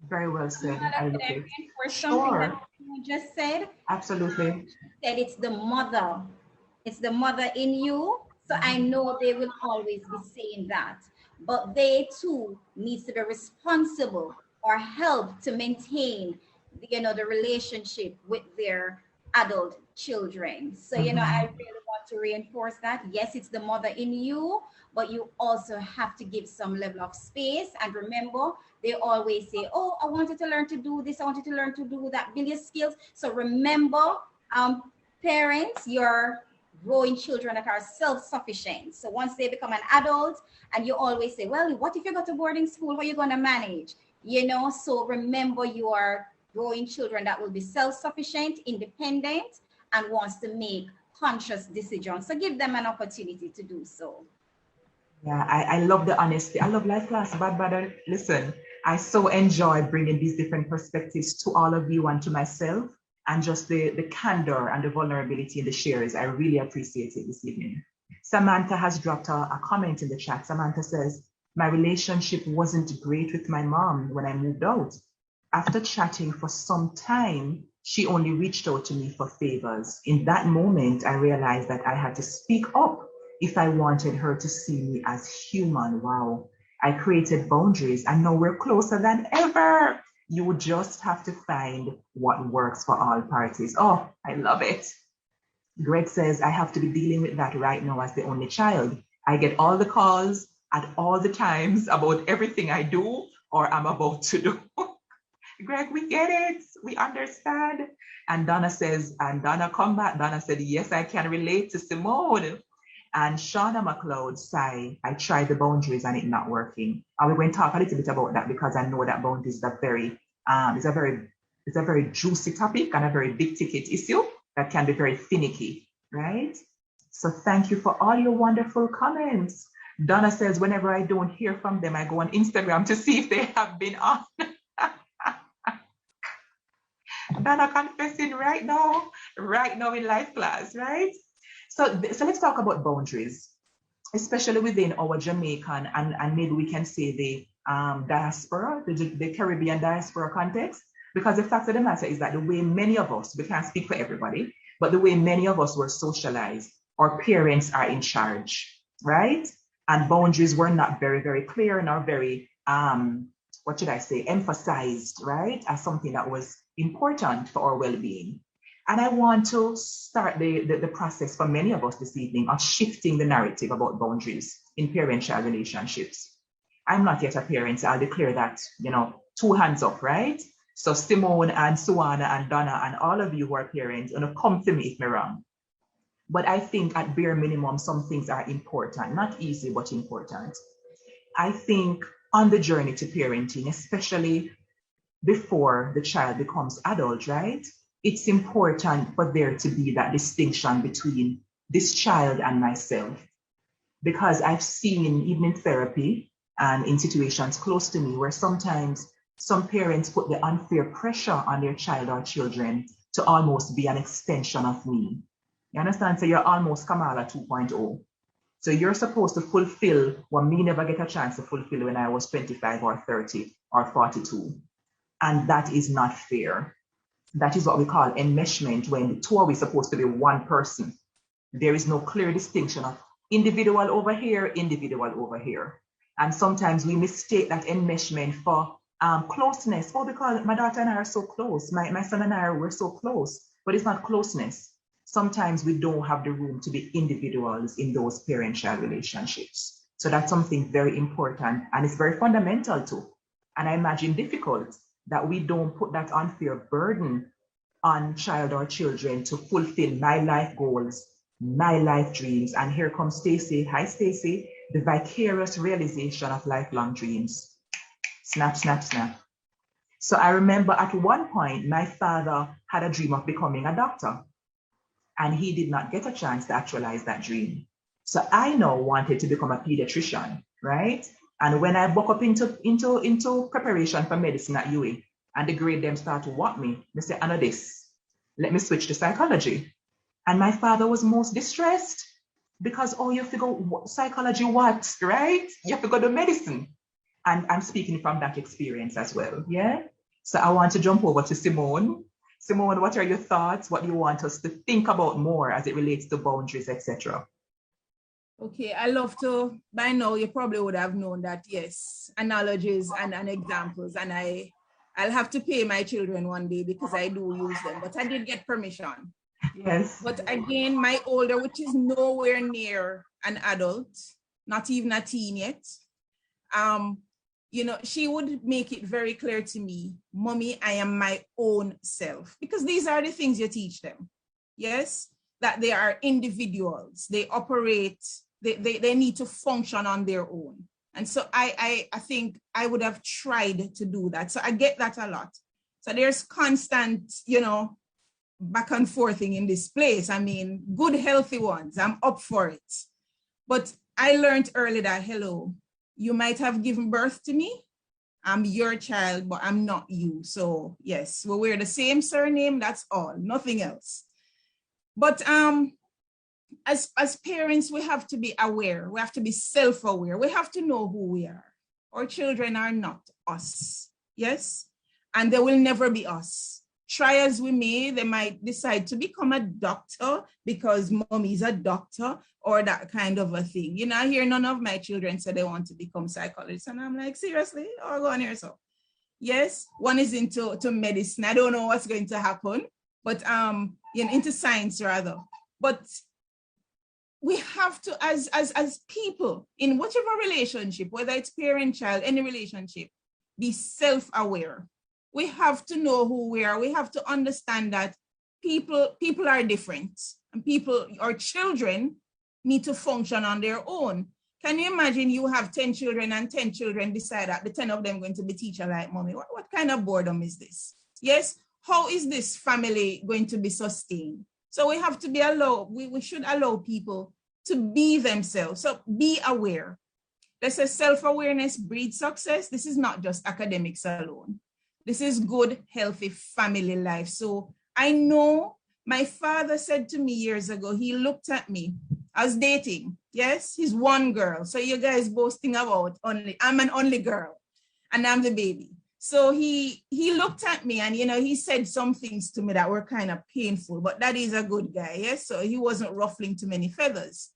Very well said.
I for something that you just said.
Absolutely.
Said it's the mother. It's the mother in you. So I know they will always be saying that. But they too need to be responsible or help to maintain, you know, the relationship with their adult children. So, you know, I really want to reinforce that. Yes, it's the mother in you, but you also have to give some level of space. And remember, they always say, oh, I wanted to learn to do this. I wanted to learn to do that. Build your skills. So remember, parents, you're growing children that are self-sufficient. So once they become an adult, and you always say, well, what if you go to boarding school? How are you going to manage? You know, so remember, you are growing children that will be self-sufficient, independent, and wants to make conscious decisions. So give them an opportunity to do so.
Yeah, I love the honesty. I love life class, but listen, I so enjoy bringing these different perspectives to all of you and to myself, and just the candor and the vulnerability in the shares. I really appreciate it this evening. Samantha has dropped a comment in the chat. Samantha says, my relationship wasn't great with my mom when I moved out. After chatting for some time, she only reached out to me for favors. In that moment, I realized that I had to speak up if I wanted her to see me as human. Wow. I created boundaries and now we're closer than ever. You would just have to find what works for all parties. Oh, I love it. Greg says, I have to be dealing with that right now as the only child. I get all the calls at all the times about everything I do or I'm about to do. Greg, we get it. We understand. And Donna says, and Donna come back. Donna said, yes, I can relate to Simone. And Shauna McLeod sigh, I tried the boundaries and it not working. And we're going to talk a little bit about that because I know that boundaries is a very juicy topic and a very big ticket issue that can be very finicky, right? So thank you for all your wonderful comments. Donna says, whenever I don't hear from them, I go on Instagram to see if they have been on. Donna confessing right now in life class, right? So let's talk about boundaries, especially within our Jamaican and maybe we can say the diaspora, the Caribbean diaspora context, because the fact of the matter is that the way many of us, we can't speak for everybody, but the way many of us were socialized, our parents are in charge, right? And boundaries were not very, very clear and are very, what should I say, emphasized, right? As something that was important for our well-being. And I want to start the process for many of us this evening of shifting the narrative about boundaries in parent-child relationships. I'm not yet a parent, so I'll declare that, 2 hands up, right? So Simone and Suwana and Donna and all of you who are parents, come to me if I'm wrong. But I think at bare minimum, some things are important, not easy, but important. I think on the journey to parenting, especially before the child becomes adult, right? It's important for there to be that distinction between this child and myself. Because I've seen, even in therapy and in situations close to me, where sometimes some parents put the unfair pressure on their child or children to almost be an extension of me. You understand? So you're almost Kamala 2.0. So you're supposed to fulfill what me never get a chance to fulfill when I was 25 or 30 or 42. And that is not fair. That is what we call enmeshment, when the two are supposed to be one person. There is no clear distinction of individual over here, individual over here. And sometimes we mistake that enmeshment for closeness. Oh, because my daughter and I are so close. My son and I we're so close, but it's not closeness. Sometimes we don't have the room to be individuals in those parent-child relationships. So that's something very important and it's very fundamental too. And I imagine difficult that we don't put that unfair burden on child or children to fulfill my life goals, my life dreams. And here comes Stacy. Hi, Stacy. The vicarious realization of lifelong dreams. Snap, snap, snap. So I remember at one point, my father had a dream of becoming a doctor. And he did not get a chance to actualize that dream. So I now wanted to become a pediatrician, right? And when I buck up into preparation for medicine at UA, and the grade them start to want me, they say, I know this, let me switch to psychology. And my father was most distressed because, oh, you have to go psychology what, right? You have to go to medicine. And I'm speaking from that experience as well, yeah? So I want to jump over to Simone. Simone, what are your thoughts? What do you want us to think about more as it relates to boundaries, etc.?
Okay, I love to, by now you probably would have known that, yes, analogies and examples, and I'll have to pay my children one day because I do use them, but I did get permission.
Yes.
But again, my older, which is nowhere near an adult, not even a teen yet, she would make it very clear to me, Mommy, I am my own self, because these are the things you teach them. Yes, that they are individuals, they operate, they need to function on their own. And so I think I would have tried to do that. So I get that a lot. So there's constant, back and forthing in this place. I mean, good, healthy ones. I'm up for it. But I learned early that, hello, you might have given birth to me. I'm your child, but I'm not you. So yes, we wear the same surname. That's all, nothing else. But as parents, we have to be aware. We have to be self-aware. We have to know who we are. Our children are not us. Yes, and they will never be us. Try as we may, they might decide to become a doctor because Mommy's a doctor or that kind of a thing. I hear none of my children say they want to become psychologists. And I'm like, seriously? Oh, go on here, so. Yes, one is into medicine. I don't know what's going to happen, but into science rather. But we have to, as people, in whatever relationship, whether it's parent-child, any relationship, be self-aware. We have to know who we are. We have to understand that people are different, and people, or children, need to function on their own. Can you imagine you have 10 children and 10 children decide that the 10 of them going to be teacher like mommy? What kind of boredom is this? Yes, how is this family going to be sustained? So we have to be we should allow people to be themselves. So be aware. They say self-awareness breeds success. This is not just academics alone. This is good, healthy family life. So I know my father said to me years ago, he looked at me, I was dating. Yes, he's one girl. So you guys boasting about I'm an only girl and I'm the baby. So he looked at me and, he said some things to me that were kind of painful, but that is a good guy. Yes. So he wasn't ruffling too many feathers.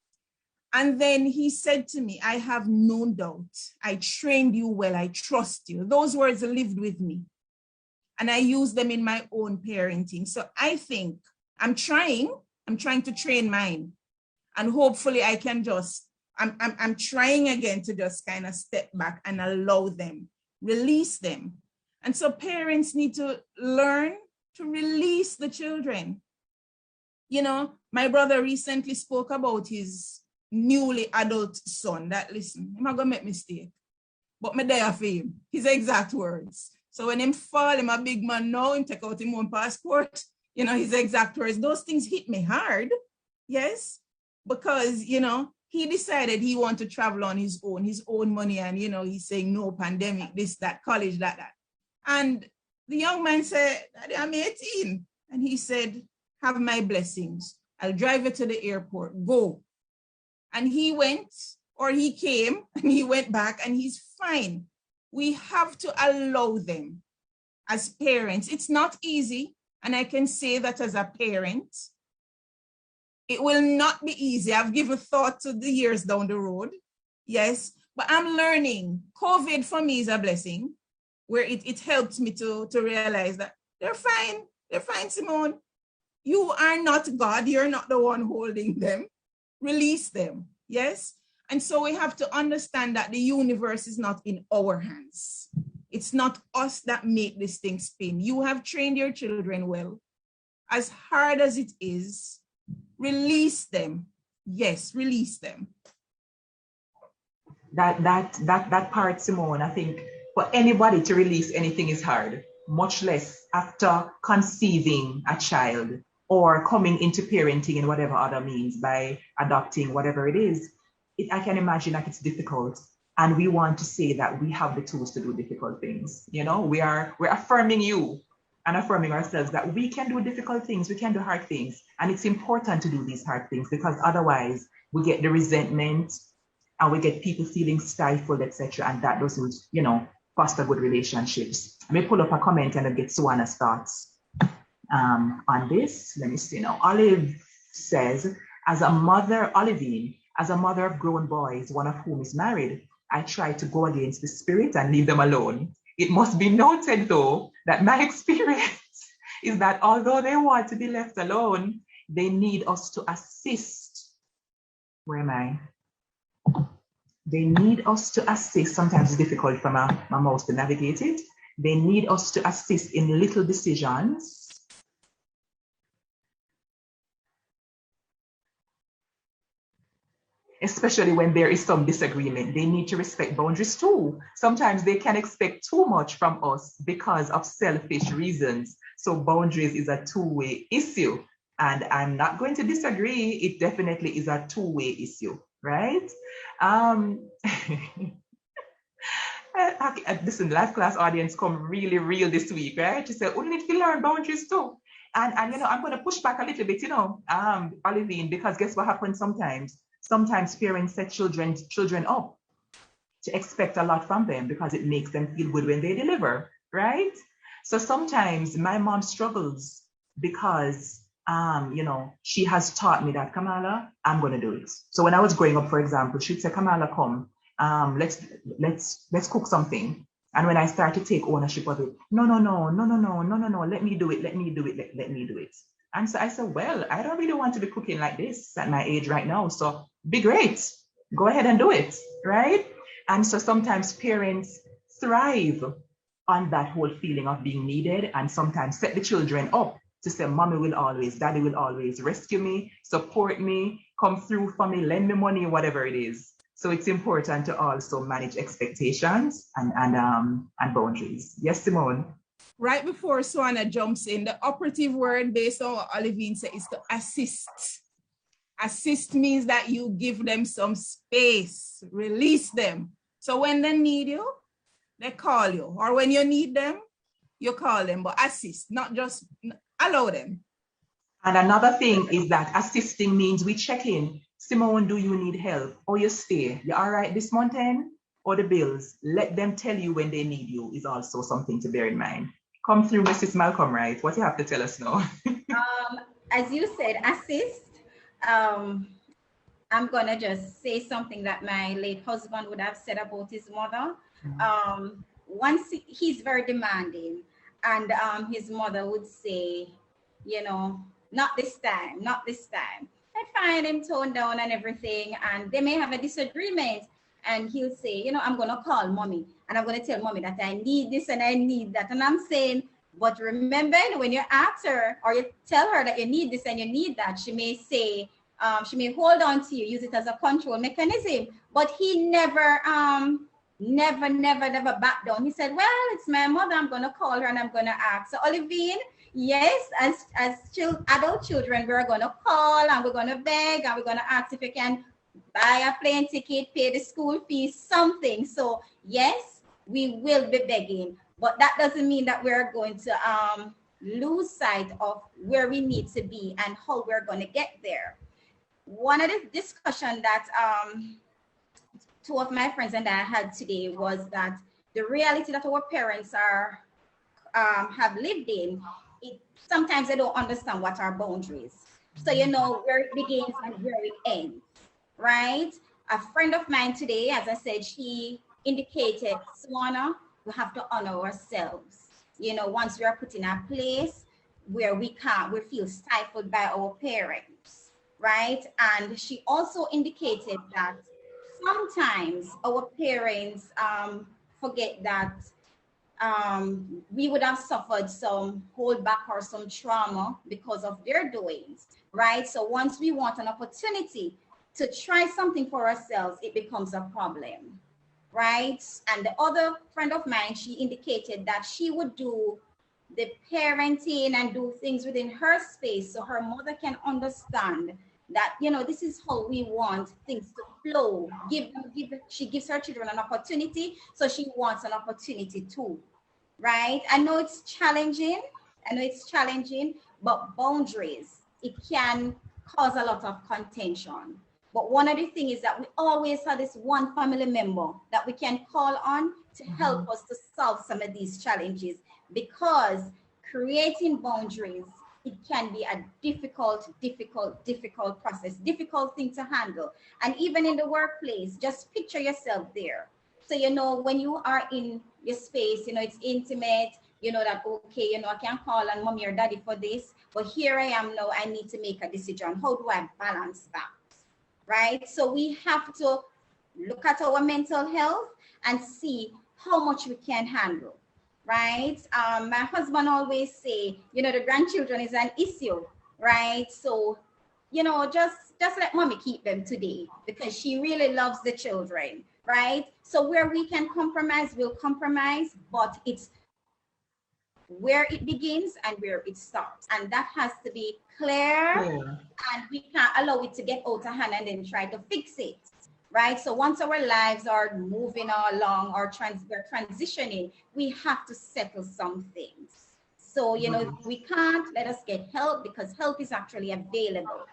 And then he said to me, I have no doubt. I trained you well. I trust you. Those words lived with me. And I use them in my own parenting. So I think I'm trying to train mine. And hopefully I can I'm trying again to just kind of step back and allow them, release them. And so parents need to learn to release the children. My brother recently spoke about his newly adult son that, listen, I'm not gonna make mistake, but me there for him, his exact words. So when him fall, him a big man now, him take out him own passport, his exact words, those things hit me hard. Yes. Because, he decided he wanted to travel on his own money. And, he's saying no pandemic, this, that, college, that. And the young man said, Daddy, I'm 18. And he said, have my blessings. I'll drive you to the airport, go. And he went, or he came and he went back and he's fine. We have to allow them as parents. It's not easy. And I can say that as a parent, it will not be easy. I've given thought to the years down the road. Yes, but I'm learning. COVID for me is a blessing where it helped me to realize that they're fine. They're fine, Simone. You are not God. You're not the one holding them. Release them. Yes. And so we have to understand that the universe is not in our hands. It's not us that make this thing spin. You have trained your children well. As hard as it is, release them. Yes, release them.
That part, Simone, I think for anybody to release anything is hard, much less after conceiving a child or coming into parenting in whatever other means by adopting whatever it is. I can imagine that it's difficult. And we want to say that we have the tools to do difficult things. We're affirming you and affirming ourselves that we can do difficult things, we can do hard things. And it's important to do these hard things because otherwise we get the resentment and we get people feeling stifled, etc. And that doesn't, foster good relationships. Let me pull up a comment and I'll get Suana's thoughts on this. Let me see now. Olive says, Olivine, as a mother of grown boys, one of whom is married, I try to go against the spirit and leave them alone. It must be noted, though, that my experience is that although they want to be left alone, they need us to assist. Where am I? They need us to assist. Sometimes it's difficult for my mouse to navigate it. They need us to assist in little decisions. Especially when there is some disagreement, they need to respect boundaries too. Sometimes they can expect too much from us because of selfish reasons. So boundaries is a two-way issue. And I'm not going to disagree. It definitely is a two-way issue, right? Listen, life class audience come really real this week, right? She said, we need to learn boundaries too. And I'm going to push back a little bit, Olivine, because guess what happens sometimes? Sometimes parents set children up to expect a lot from them because it makes them feel good when they deliver, right? So sometimes my mom struggles because, she has taught me that, Kamala, I'm going to do it. So when I was growing up, for example, she'd say, Kamala, come, let's cook something. And when I start to take ownership of it, no, let me do it. And so I said, well, I don't really want to be cooking like this at my age right now. So be great. Go ahead and do it, right? And so sometimes parents thrive on that whole feeling of being needed and sometimes set the children up to say, mommy will always, daddy will always rescue me, support me, come through for me, lend me money, whatever it is. So it's important to also manage expectations and boundaries. Yes, Simone.
Right before Swana jumps in, the operative word based on what Olivine said is to assist. Assist means that you give them some space, release them. So when they need you, they call you. Or when you need them, you call them, but assist, not just allow them.
And another thing is that assisting means we check in. Simone, do you need help? Or you stay? You all right this month end? Or the bills? Let them tell you when they need you is also something to bear in mind. Come through, Mrs. Malcolm, right? What you have to tell us now?
As you said, assist. I'm gonna just say something that my late husband would have said about his mother. Once he's very demanding, and his mother would say, you know, not this time, not this time. I find him toned down and everything, and they may have a disagreement, and he'll say, you know, I'm gonna call mommy, and I'm gonna tell mommy that I need this and I need that, and I'm saying, but remember, when you ask her or you tell her that you need this and you need that, she may say, she may hold on to you, use it as a control mechanism, but he never backed down. He said, well, it's my mother, I'm going to call her and I'm going to ask. So Olivine, yes, as adult children, we're going to call and we're going to beg and we're going to ask if you can buy a plane ticket, pay the school fees, something. So yes, we will be begging, but that doesn't mean that we're going to lose sight of where we need to be and how we're going to get there. One of the discussion that two of my friends and I had today was that the reality that our parents are have lived in, sometimes they don't understand what our boundaries. So you know where it begins and where it ends, right? A friend of mine today, as I said, she indicated, Swana, we have to honor ourselves. You know, once we are put in a place where we feel stifled by our parents, right? And she also indicated that sometimes our parents forget that we would have suffered some holdback or some trauma because of their doings, right? So once we want an opportunity to try something for ourselves, it becomes a problem, right? And the other friend of mine, she indicated that she would do the parenting and do things within her space so her mother can understand that, you know, this is how we want things to flow. She gives her children an opportunity, so she wants an opportunity too, right? I know it's challenging, but boundaries, it can cause a lot of contention. But one of the things is that we always have this one family member that we can call on to help us to solve some of these challenges, because creating boundaries, it can be a difficult process, difficult thing to handle. And even in the workplace, just picture yourself there. So, you know, when you are in your space, you know, it's intimate, you know that, okay, you know, I can call on mommy or daddy for this, but here I am now, I need to make a decision. How do I balance that? Right? So we have to look at our mental health and see how much we can handle, right? My husband always say, you know, the grandchildren is an issue, right? So, you know, just let mommy keep them today because she really loves the children, right? So where we can compromise, we'll compromise, but it's where it begins and where it stops. And that has to be clear, and we can't allow it to get out of hand and then try to fix it, right? So once our lives are moving along or we're transitioning, we have to settle some things. So, you know, if we can't, let us get help, because help is actually available.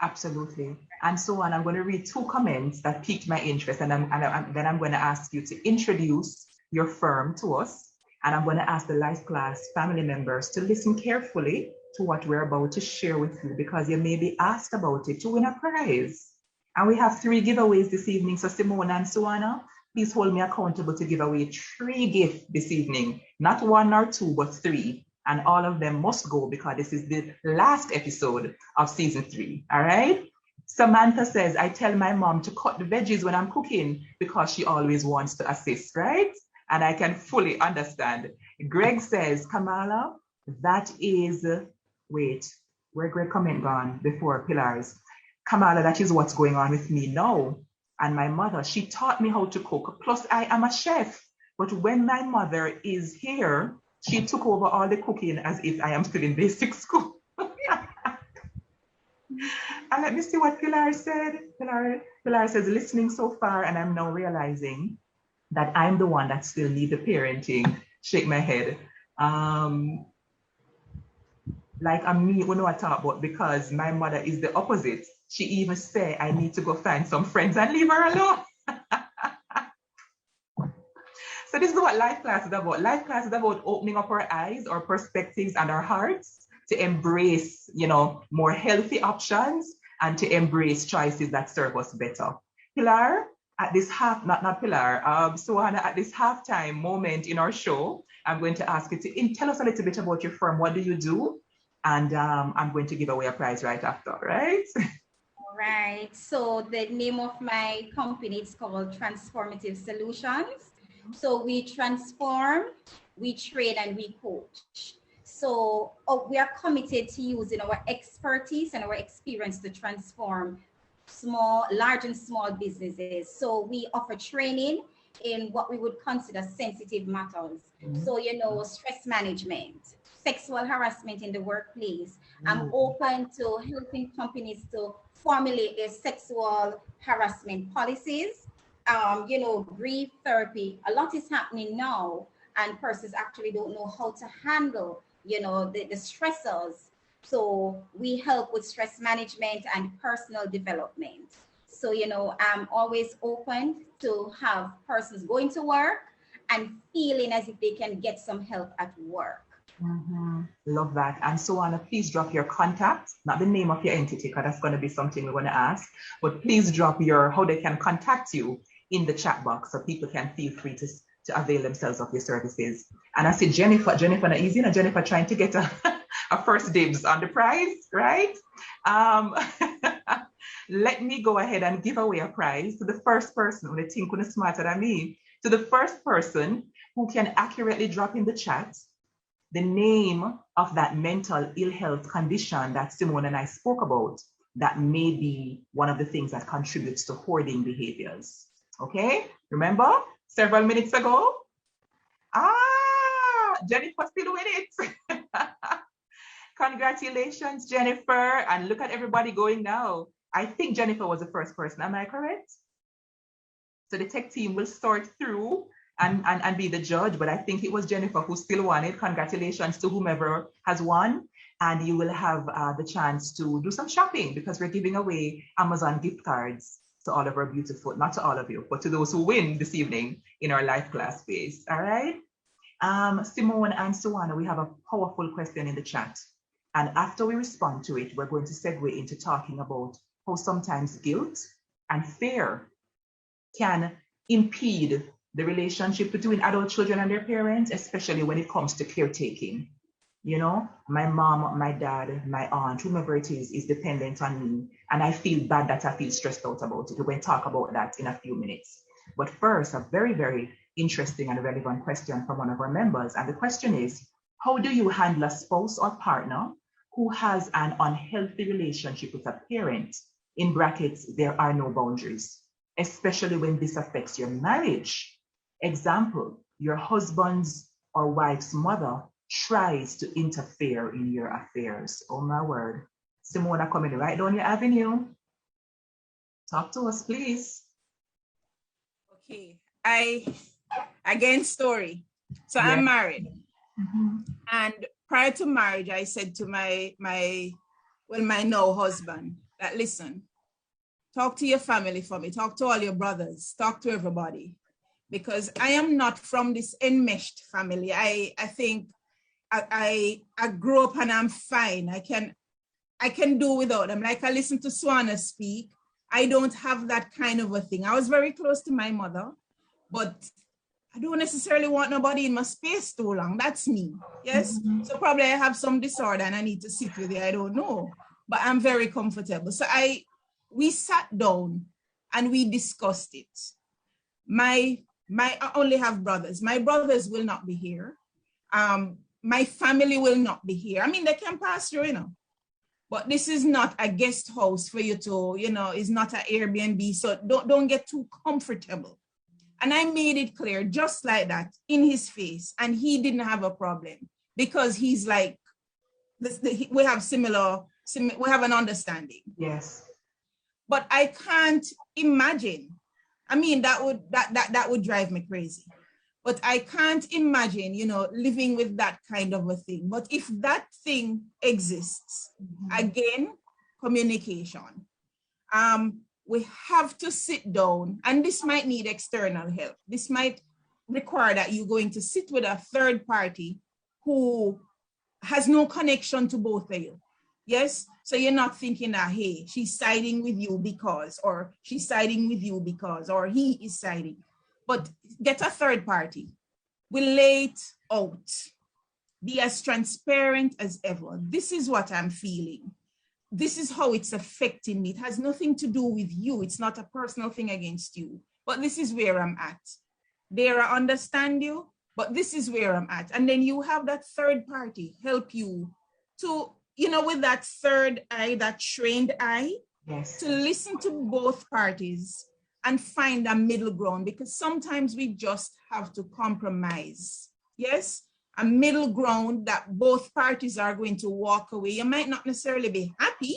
Absolutely. And so on, I'm going to read two comments that piqued my interest, and then I'm going to ask you to introduce your firm to us. And I'm going to ask the Life Class family members to listen carefully to what we're about to share with you, because you may be asked about it to win a prize. And we have 3 giveaways this evening. So Simone and Suana, please hold me accountable to give away 3 gifts this evening. Not 1 or 2, but 3. And all of them must go because this is the last episode of season 3. All right. Samantha says, I tell my mom to cut the veggies when I'm cooking because she always wants to assist, right? And I can fully understand. Greg says, Kamala, that is, wait, where Greg comment gone before Pillars? Kamala, that is what's going on with me now. And my mother, she taught me how to cook. Plus, I am a chef. But when my mother is here, she took over all the cooking as if I am still in basic school. And let me see what Pilar said. Pilar says, listening so far, and I'm now realizing that I'm the one that still need the parenting. Shake my head. Like I'm me, we know what I talk about because my mother is the opposite. She even say I need to go find some friends and leave her alone. So this is what life class is about. Life class is about opening up our eyes, our perspectives, and our hearts to embrace, more healthy options and to embrace choices that serve us better. Pilar, at this Suwana, at this halftime moment in our show, I'm going to ask you to tell us a little bit about your firm. What do you do? And I'm going to give away a prize right after, right?
Right. So the name of my company is called Transformative Solutions. So we transform, we train, and we coach. So we are committed to using our expertise and our experience to transform large and small businesses. So we offer training in what we would consider sensitive matters. So, stress management, sexual harassment in the workplace. I'm open to helping companies to formulate their sexual harassment policies. Grief therapy. A lot is happening now, and persons actually don't know how to handle, the stressors. So we help with stress management and personal development. So, I'm always open to have persons going to work and feeling as if they can get some help at work.
Love that. And Suwana, please drop your contact, not the name of your entity, because that's going to be something we're going to ask, but please drop how they can contact you in the chat box so people can feel free to avail themselves of your services. And I see Jennifer, not easy, Jennifer trying to get a first dibs on the prize, right? Let me go ahead and give away a prize to the first person who they think is smarter than me, to the first person who can accurately drop in the chat the name of that mental ill health condition that Simone and I spoke about that may be one of the things that contributes to hoarding behaviors. Okay, remember several minutes ago? Jennifer still with it. Congratulations, Jennifer. And look at everybody going now. I think Jennifer was the first person, am I correct? So the tech team will sort through and be the judge, but I think it was Jennifer who still won it. Congratulations to whomever has won. And you will have the chance to do some shopping because we're giving away Amazon gift cards to all of our beautiful, not to all of you, but to those who win this evening in our live class space. All right. Simone and Suwana, we have a powerful question in the chat. And after we respond to it, we're going to segue into talking about how sometimes guilt and fear can impede the relationship between adult children and their parents, especially when it comes to caretaking. My mom, my dad, my aunt, whomever it is dependent on me. And I feel bad that I feel stressed out about it. We're going to talk about that in a few minutes. But first, a very, very interesting and relevant question from one of our members. And the question is, how do you handle a spouse or partner who has an unhealthy relationship with a parent? In brackets, there are no boundaries, especially when this affects your marriage. Example, your husband's or wife's mother tries to interfere in your affairs. Oh my word. Simona coming right down your avenue. Talk to us, please.
Okay, again, story. So yeah. I'm married. And prior to marriage, I said to my now husband that, listen, talk to your family for me, talk to all your brothers, talk to everybody, because I am not from this enmeshed family. I think I grew up and I'm fine. I can do without them. Like I listen to Suwana speak. I don't have that kind of a thing. I was very close to my mother, but I don't necessarily want nobody in my space too long. That's me. Yes. So probably I have some disorder and I need to sit with it. I don't know. But I'm very comfortable. So we sat down and we discussed it. I only have brothers. My brothers will not be here. My family will not be here. I mean, they can pass through, you know. But this is not a guest house for you to, you know, it's not an Airbnb. So don't get too comfortable. And I made it clear just like that in his face. And he didn't have a problem because he's like, we have we have an understanding.
Yes.
But I can't imagine. I mean, that would drive me crazy. But I can't imagine, you know, living with that kind of a thing. But if that thing exists, again, communication. We have to sit down, and this might need external help. This might require that you're going to sit with a third party who has no connection to both of you. Yes? So you're not thinking that, hey, she's siding with you because, or she's siding with you because, or he is siding. But get a third party. We lay it out. Be as transparent as ever. This is what I'm feeling. This is how it's affecting me. It has nothing to do with you. It's not a personal thing against you. But this is where I'm at. There, I understand you, but this is where I'm at. And then you have that third party help you to, you know, with that third eye, that trained eye,
yes,
to listen to both parties and find a middle ground, because sometimes we just have to compromise. Yes, a middle ground that both parties are going to walk away. You might not necessarily be happy,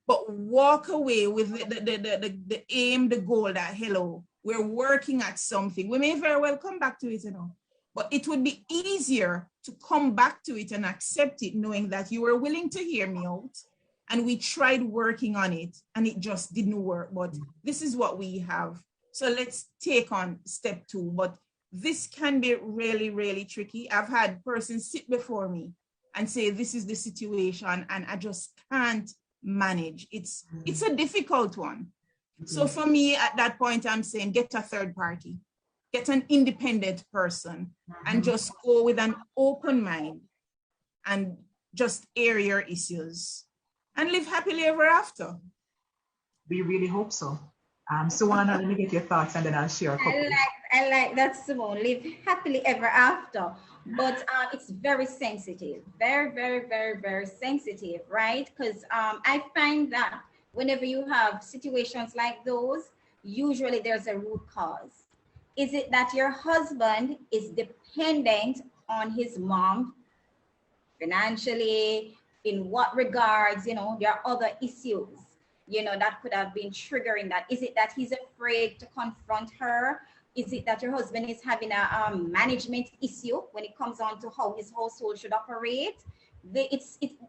but walk away with the aim, the goal that, hello, we're working at something. We may very well come back to it, you know, but it would be easier to come back to it and accept it, knowing that you were willing to hear me out. And we tried working on it and it just didn't work. But this is what we have. So let's take on step 2. But this can be really, really tricky. I've had persons sit before me and say, this is the situation and I just can't manage. It's a difficult one. So for me at that point, I'm saying, get a third party, get an independent person and just go with an open mind and just air your issues. And live happily ever after.
We really hope so. So Anna, let me get your thoughts and then I'll share a couple.
I like that, Simone. Live happily ever after. But it's very sensitive. Very, very, very, very sensitive, right? Because I find that whenever you have situations like those, usually there's a root cause. Is it that your husband is dependent on his mom financially? In what regards, you know, there are other issues, you know, that could have been triggering that. Is it that he's afraid to confront her? Is it that your husband is having a management issue when it comes on to how his household should operate?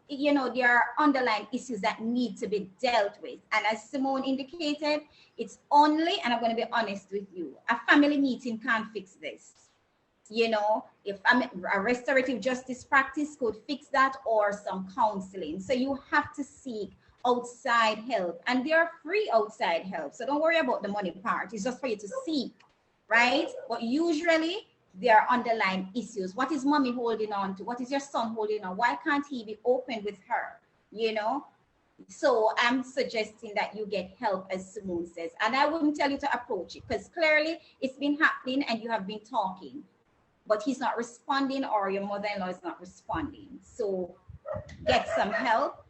You know, there are underlying issues that need to be dealt with. And as Simone indicated, it's only, and I'm going to be honest with you, a family meeting can't fix this. You know, if a restorative justice practice could fix that, or some counseling. So you have to seek outside help, and they are free outside help. So don't worry about the money part. It's just for you to seek, right? But usually there are underlying issues. What is mommy holding on to? What is your son holding on? Why can't he be open with her? You know? So I'm suggesting that you get help, as Simone says. And I wouldn't tell you to approach it, because clearly it's been happening and you have been talking, but he's not responding, or your mother-in-law is not responding. So get some help.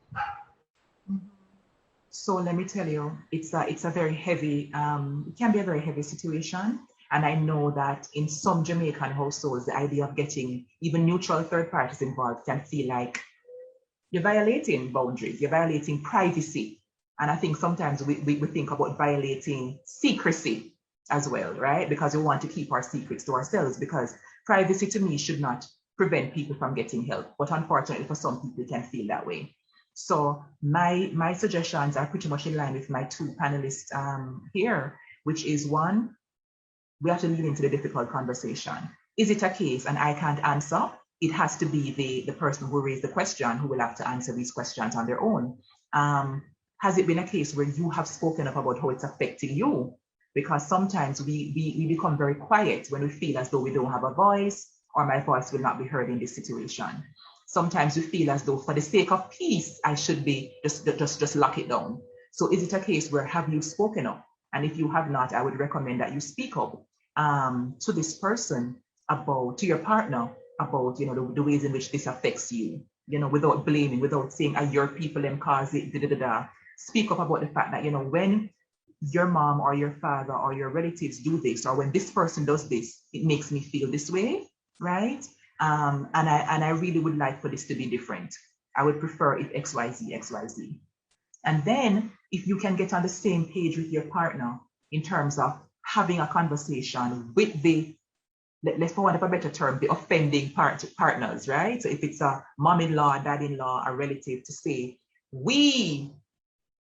So let me tell you, it's a very heavy, it can be a very heavy situation. And I know that in some Jamaican households, the idea of getting even neutral third parties involved can feel like you're violating boundaries, you're violating privacy. And I think sometimes we think about violating secrecy as well, right? Because we want to keep our secrets to ourselves, because privacy to me should not prevent people from getting help. But unfortunately, for some people, it can feel that way. So my suggestions are pretty much in line with my 2 panelists here, which is, 1, we have to lean into the difficult conversation. Is it a case and I can't answer? It has to be the person who raised the question who will have to answer these questions on their own. Has it been a case where you have spoken up about how it's affecting you? because sometimes we become very quiet when we feel as though we don't have a voice or my voice will not be heard in this situation. Sometimes we feel as though for the sake of peace, I should be just lock it down. So is it a case where have you spoken up? And if you have not, I would recommend that you speak up to this person to your partner about, the ways in which this affects you, without blaming, without saying, your people and cause it, da, da, da, da. Speak up about the fact that, when your mom or your father or your relatives do this, or when this person does this, it makes me feel this way, right? And I really would like for this to be different. I would prefer if XYZ, XYZ. And then if you can get on the same page with your partner in terms of having a conversation with let's for want of a better term, the offending partners, right? So if it's a mom-in-law, dad-in-law, a relative, to say, we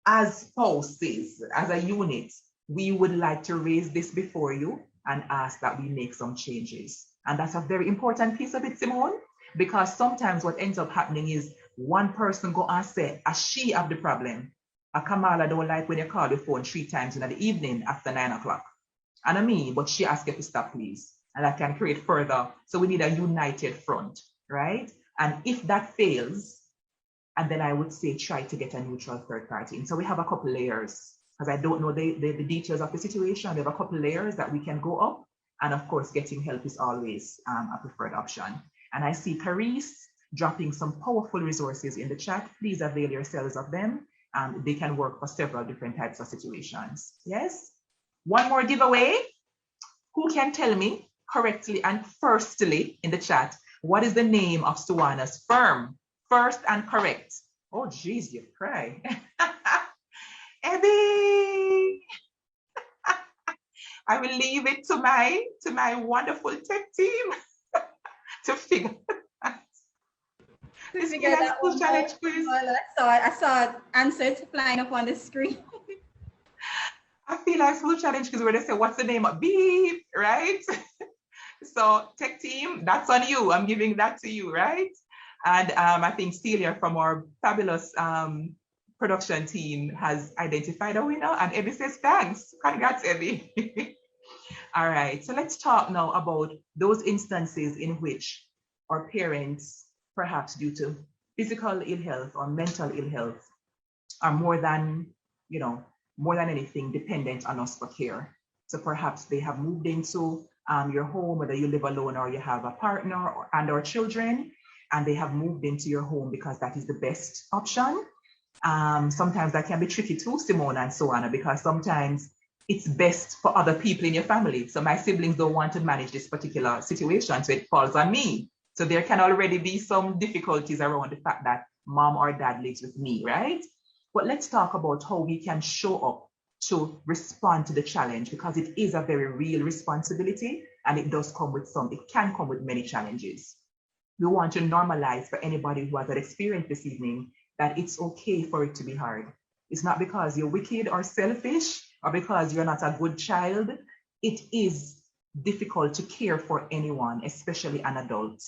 as spouses, as a unit, we would like to raise this before you and ask that we make some changes. And that's a very important piece of it, Simone, because sometimes what ends up happening is one person go and say, she have the problem. A Kamala don't like when you call the phone 3 times in the evening after 9 o'clock. And I mean, but she asked you to stop, please. And that can create further. So we need a united front, right? And if that fails, and then I would say try to get a neutral third party. And so we have a couple layers, because I don't know the details of the situation. We have a couple layers that we can go up. And of course, getting help is always a preferred option. And I see Carice dropping some powerful resources in the chat. Please avail yourselves of them. They can work for several different types of situations. Yes? One more giveaway. Who can tell me correctly and firstly in the chat, what is the name of Suwana's firm? First and correct. Oh, geez, you cry. Abby! I will leave it to my wonderful tech team to figure that. This is a school challenge quiz.
I saw answers flying up on the screen.
I feel like school challenge quiz where they say, what's the name of beep, right? So tech team, that's on you. I'm giving that to you, right? And I think Celia from our fabulous production team has identified a winner, and Ebby says, thanks. Congrats, Ebby. All right, so let's talk now about those instances in which our parents, perhaps due to physical ill health or mental ill health, are more than anything dependent on us for care. So perhaps they have moved into your home, whether you live alone or you have a partner or children, and they have moved into your home because that is the best option. Sometimes that can be tricky too, Simone and Suwana, because sometimes it's best for other people in your family. So my siblings don't want to manage this particular situation, so it falls on me. So there can already be some difficulties around the fact that mom or dad lives with me, right? But let's talk about how we can show up to respond to the challenge, because it is a very real responsibility, and it can come with many challenges. We want to normalize for anybody who has that experience this evening that it's okay for it to be hard. It's not because you're wicked or selfish or because you're not a good child. It is difficult to care for anyone, especially an adult,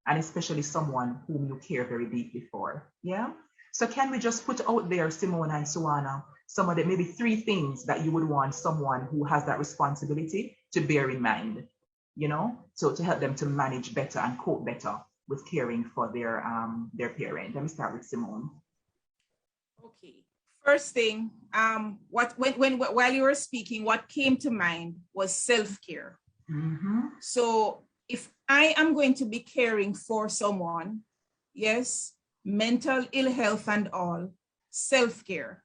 and especially someone whom you care very deeply for. Yeah. So can we just put out there, Simone and Suwana, some of the maybe 3 things that you would want someone who has that responsibility to bear in mind, so to help them to manage better and cope better with caring for their parent. Let me start with Simone.
Okay. First thing, while you were speaking, what came to mind was self-care.
Mm-hmm.
So if I am going to be caring for someone, yes, mental ill health and all, self-care.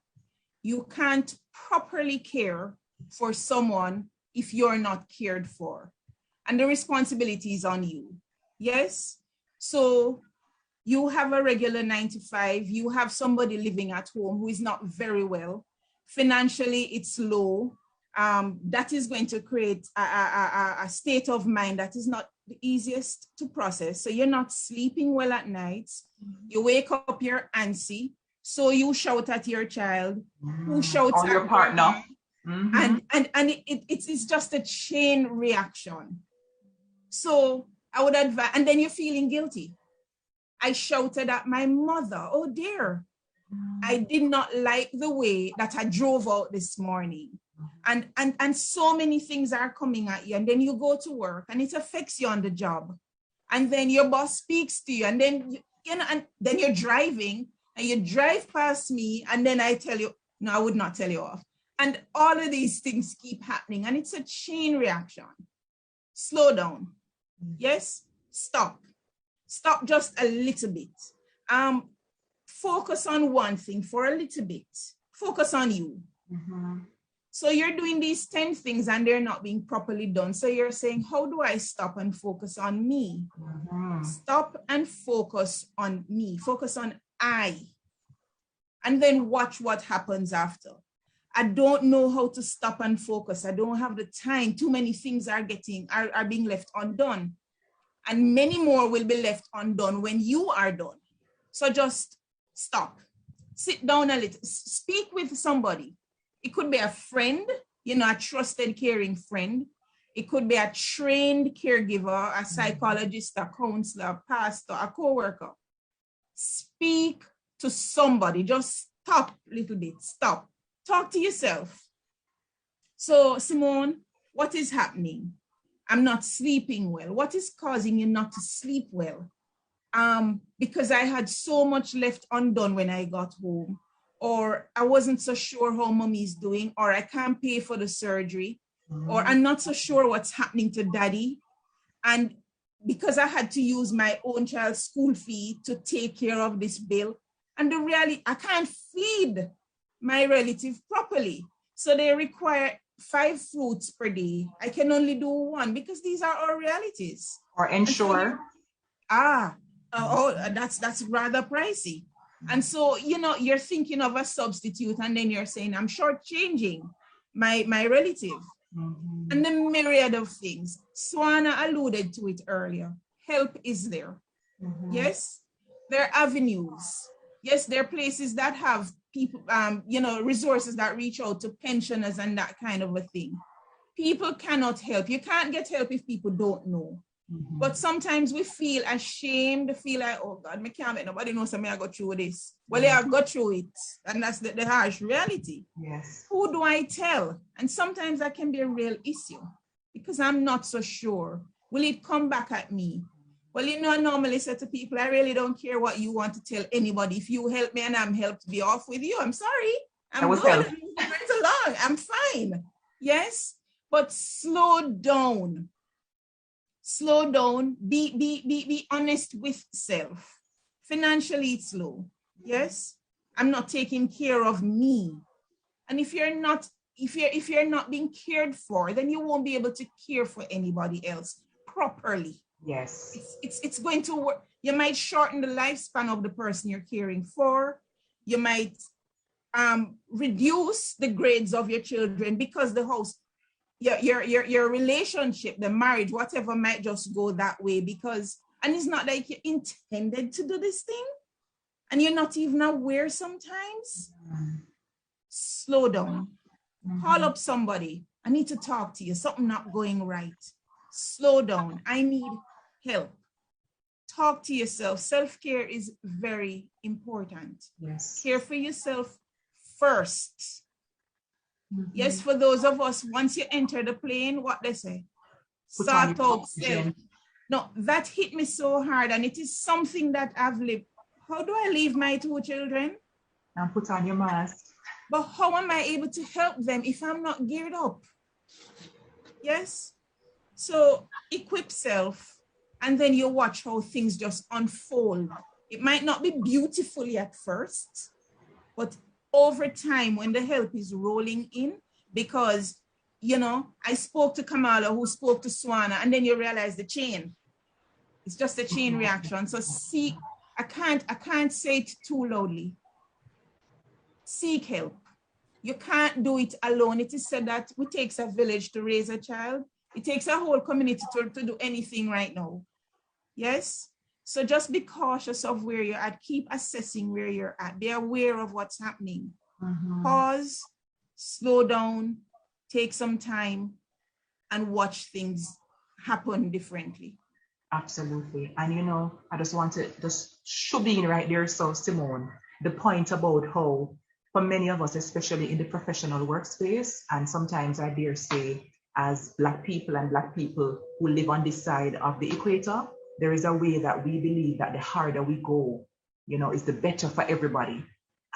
You can't properly care for someone if you're not cared for. And the responsibility is on you. Yes? So you have a regular 9 to 5, you have somebody living at home who is not very well. Financially, it's low. That is going to create a state of mind that is not the easiest to process. So you're not sleeping well at night. You wake up, you're antsy. So you shout at your child, who shouts
or
at
your partner.
And it's just a chain reaction. So I would advise, and then you're feeling guilty. I shouted at my mother. Oh dear. I did not like the way that I drove out this morning. And so many things are coming at you, and then you go to work and it affects you on the job, and then your boss speaks to you, and then and then you're driving and you drive past me, and then I tell you, no, I would not tell you off. And all of these things keep happening, and it's a chain reaction. Slow down. Yes, stop just a little bit. Focus on one thing for a little bit. Focus on you. So you're doing these 10 things and they're not being properly done. So you're saying, how do I stop and focus on me? Stop and focus on me. Focus on I. And then watch what happens after. I don't know how to stop and focus. I don't have the time. Too many things are being left undone. And many more will be left undone when you are done. So just stop. Sit down a little. Speak with somebody. It could be a friend, a trusted, caring friend. It could be a trained caregiver, a psychologist, a counselor, a pastor, a co-worker. Speak to somebody. Just stop a little bit. Stop. Talk to yourself. So, Simone, what is happening? I'm not sleeping well. What is causing you not to sleep well? Because I had so much left undone when I got home, or I wasn't so sure how mommy is doing, or I can't pay for the surgery, or I'm not so sure what's happening to daddy. And because I had to use my own child's school fee to take care of this bill, and the reality, I can't feed my relative properly. So they require 5 fruits per day. I can only do 1 because these are our realities.
Or ensure.
That's rather pricey. And so, you're thinking of a substitute, and then you're saying, I'm shortchanging my relative. And the myriad of things. Swana alluded to it earlier. Help is there. Yes, there are avenues. Yes, there are places that have people, resources that reach out to pensioners and that kind of a thing. People cannot help. You can't get help if people don't know. But sometimes we feel ashamed, feel like, oh God, I can't make nobody know something I go through this. Well, I got through it. And that's the harsh reality.
Yes.
Who do I tell? And sometimes that can be a real issue because I'm not so sure. Will it come back at me? Well, I normally say to people, I really don't care what you want to tell anybody. If you help me and I'm helped, be off with you. I'm sorry. I'm good. I'm right along. I'm fine. Yes. But slow down. Slow down. Be honest with self. Financially, it's slow. Yes. I'm not taking care of me. And if you're not being cared for, then you won't be able to care for anybody else properly.
Yes.
It's going to work. You might shorten the lifespan of the person you're caring for. You might reduce the grades of your children because the house, your relationship, the marriage, whatever might just go that way and it's not like you intended to do this thing and you're not even aware sometimes. Slow down. Call up somebody. I need to talk to you. Something not going right. Slow down. I need help. Talk to yourself. Self-care is very important.
Yes.
Care for yourself first. Yes, for those of us, once you enter the plane, what they say? Start out self. No, that hit me so hard, and it is something that I've lived. How do I leave my 2 children?
And put on your mask.
But how am I able to help them if I'm not geared up? Yes. So equip self, and then you watch how things just unfold. It might not be beautifully at first, but over time, when the help is rolling in, because, I spoke to Kamala, who spoke to Swana, and then you realize the chain. It's just a chain reaction. So I can't say it too loudly. Seek help. You can't do it alone. It is said that it takes a village to raise a child. It takes a whole community to do anything right now. Yes? So just be cautious of where you're at. Keep assessing where you're at. Be aware of what's happening. Pause, slow down, take some time, and watch things happen differently.
Absolutely. And I just want to just should be right there. So Simone, the point about how for many of us, especially in the professional workspace, and sometimes I dare say, as Black people and Black people who live on this side of the equator, there is a way that we believe that the harder we go, is the better for everybody.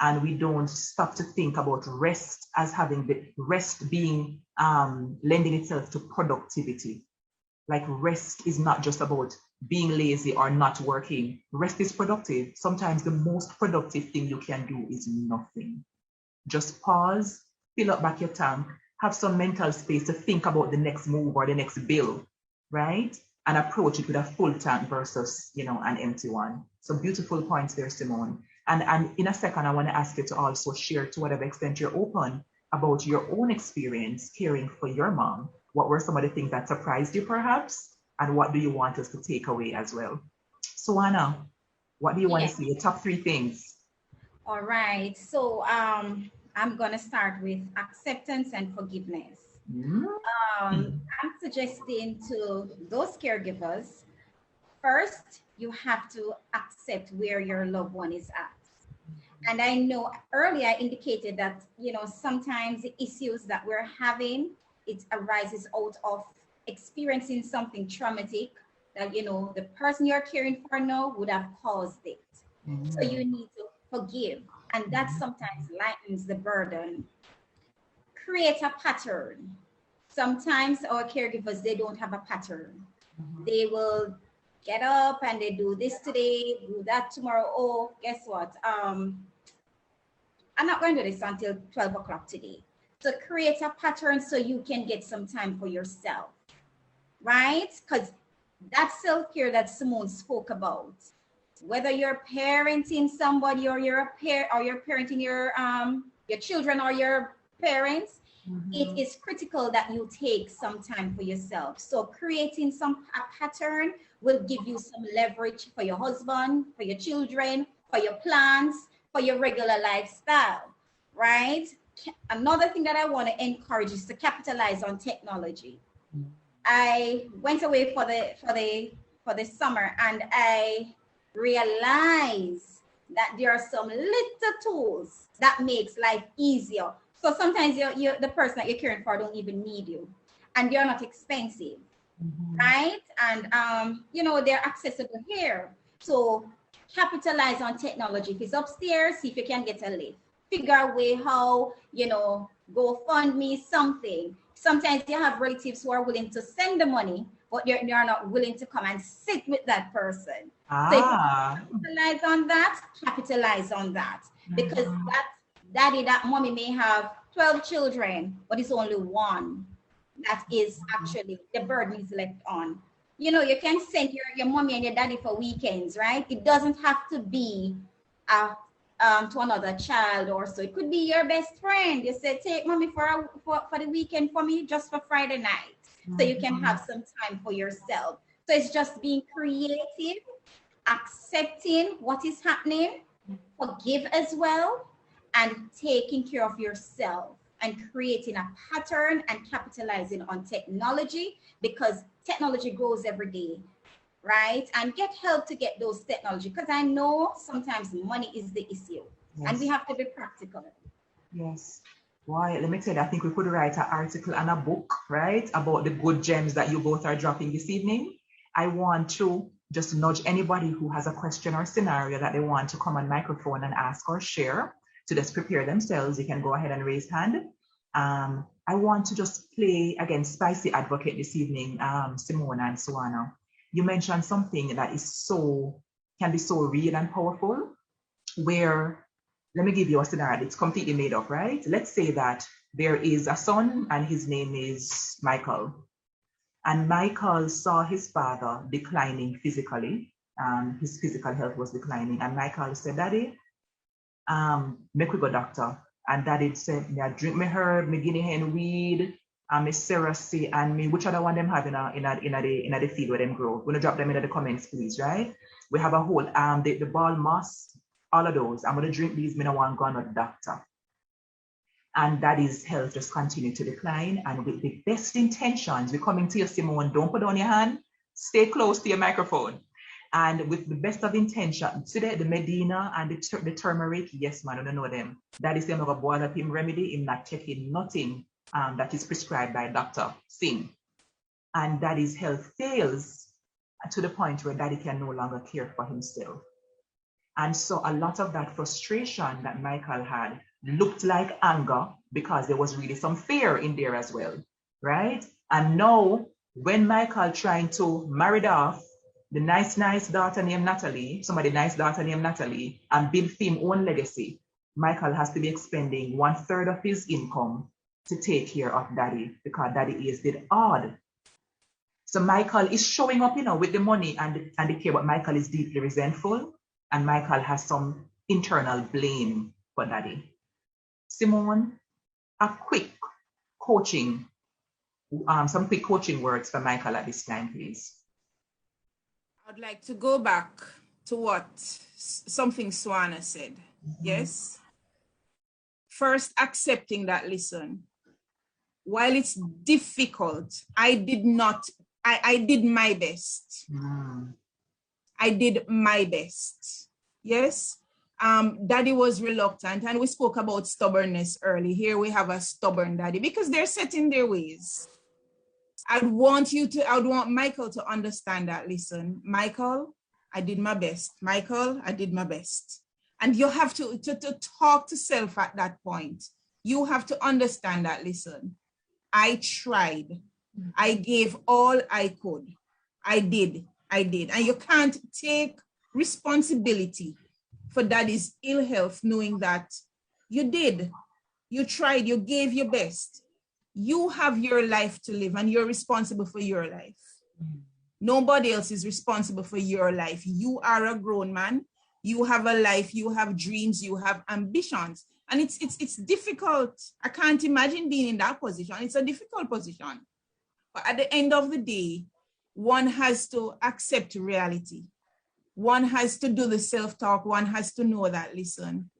And we don't stop to think about rest as having the rest being lending itself to productivity. Like rest is not just about being lazy or not working. Rest is productive. Sometimes the most productive thing you can do is nothing. Just pause, fill up back your tank, have some mental space to think about the next move or the next bill, right? And approach it with a full tank versus, an empty one. So beautiful points there, Simone. And in a second, I want to ask you to also share, to whatever extent you're open, about your own experience caring for your mom. What were some of the things that surprised you, perhaps? And what do you want us to take away as well? So, Anna, what do you want to see? Your top 3 things.
All right. So I'm going to start with acceptance and forgiveness. I'm suggesting to those caregivers, first, you have to accept where your loved one is at. And I know earlier I indicated that, sometimes the issues that we're having, it arises out of experiencing something traumatic that, the person you're caring for now would have caused it. So you need to forgive. And that sometimes lightens the burden. Create a pattern. Sometimes our caregivers, they don't have a pattern. They will get up and they do this today, do that tomorrow. Oh, guess what? I'm not going to do this until 12 o'clock today. So create a pattern so you can get some time for yourself, right? Because that self-care that Simone spoke about, whether you're parenting somebody or you're parenting your children or your parents, it is critical that you take some time for yourself. So creating a pattern will give you some leverage for your husband, for your children, for your plans, for your regular lifestyle, right? Another thing that I want to encourage is to capitalize on technology. I went away for the summer and I realized that there are some little tools that makes life easier. So sometimes the person that you're caring for don't even need you, and they're not expensive, right? And they're accessible here. So capitalize on technology. If it's upstairs, see if you can get a lift. Figure a way how, go fund me something. Sometimes you have relatives who are willing to send the money, but they're not willing to come and sit with that person. So if you capitalize on that. Because that mommy may have 12 children, but it's only one that is actually the burden is left on. You can send your mommy and your daddy for weekends, right? It doesn't have to be to another child or so. It could be your best friend. You say, take mommy for the weekend for me, just for Friday night. So you can have some time for yourself. So it's just being creative, accepting what is happening, forgive as well, and taking care of yourself and creating a pattern and capitalizing on technology, because technology grows every day, right? And get help to get those technology, because I know sometimes money is the issue. Yes. And we have to be practical.
Yes. Why? Let me tell you, I think we could write an article and a book, right, about the good gems that you both are dropping this evening. I want to just nudge anybody who has a question or scenario that they want to come on microphone and ask or share, to just prepare themselves. You can go ahead and raise hand. I want to just play, again, spicy advocate this evening, Simone and Suana. You mentioned something that can be so real and powerful, where, let me give you a scenario. It's completely made up, right? Let's say that there is a son and his name is Michael. And Michael saw his father declining physically. His physical health was declining. And Michael said, Daddy, make we go doctor. And Daddy said, me drink me herb, me guinea hen weed, me serasi, and me, which other one them have in the field where them grow. We're gonna drop them in the comments, please, right? We have a whole, the ball moss, all of those. I'm gonna drink these, me no want go to doctor. And Daddy's health just continued to decline. And with the best intentions, we're coming to you, Simone, don't put down your hand, stay close to your microphone. And with the best of intention, today the Medina and the turmeric, yes, man, I don't know them. That is them of a boil up him remedy, him not taking nothing that is prescribed by Dr. Singh. And Daddy's health fails to the point where Daddy can no longer care for himself. And so a lot of that frustration that Michael had looked like anger because there was really some fear in there as well, right? And now when Michael trying to marry off the nice daughter named Natalie, somebody nice daughter named Natalie, and build him own legacy, Michael has to be expending 1/3 of his income to take care of Daddy because Daddy is dead odd. So Michael is showing up, with the money and the care, but Michael is deeply resentful, and Michael has some internal blame for Daddy. Simone, a quick coaching, some quick coaching words for Michael at this time, please.
I'd like to go back to what something Swana said. Yes. First, accepting that, listen, while it's difficult, I did my best. I did my best. Yes. Daddy was reluctant, and we spoke about stubbornness early. Here we have a stubborn daddy because they're set in their ways. I would want Michael to understand that, listen, Michael, I did my best. Michael, I did my best. And you have to talk to self at that point. You have to understand that, listen, I tried. I gave all I could. I did. And you can't take responsibility for Daddy's ill health, knowing that you did. You tried, you gave your best. You have your life to live, and you're responsible for your life. Nobody else is responsible for your life. You are a grown man. You have a life, you have dreams, you have ambitions. And it's difficult. I can't imagine being in that position. It's a difficult position. But at the end of the day, one has to accept reality. One has to do the self-talk. One has to know that, listen,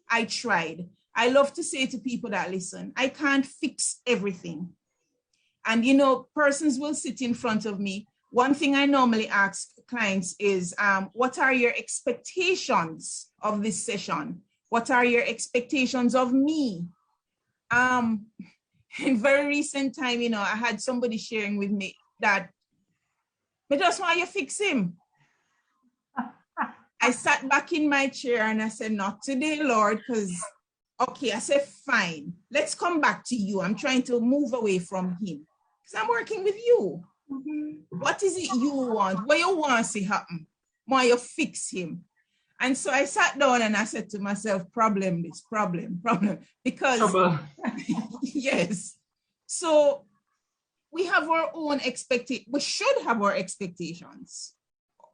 I tried. I love to say to people that, listen, I can't fix everything. And, persons will sit in front of me. One thing I normally ask clients is, what are your expectations of this session? What are your expectations of me? In very recent time, I had somebody sharing with me that, I just want you to fix him. I sat back in my chair and I said, not today, Lord, because, okay, I said, fine, let's come back to you. I'm trying to move away from him because I'm working with you. What is it you want? What you want to see happen? Why you fix him? And so I sat down and I said to myself, problem, because yes. So we have our own expectations. We should have our expectations.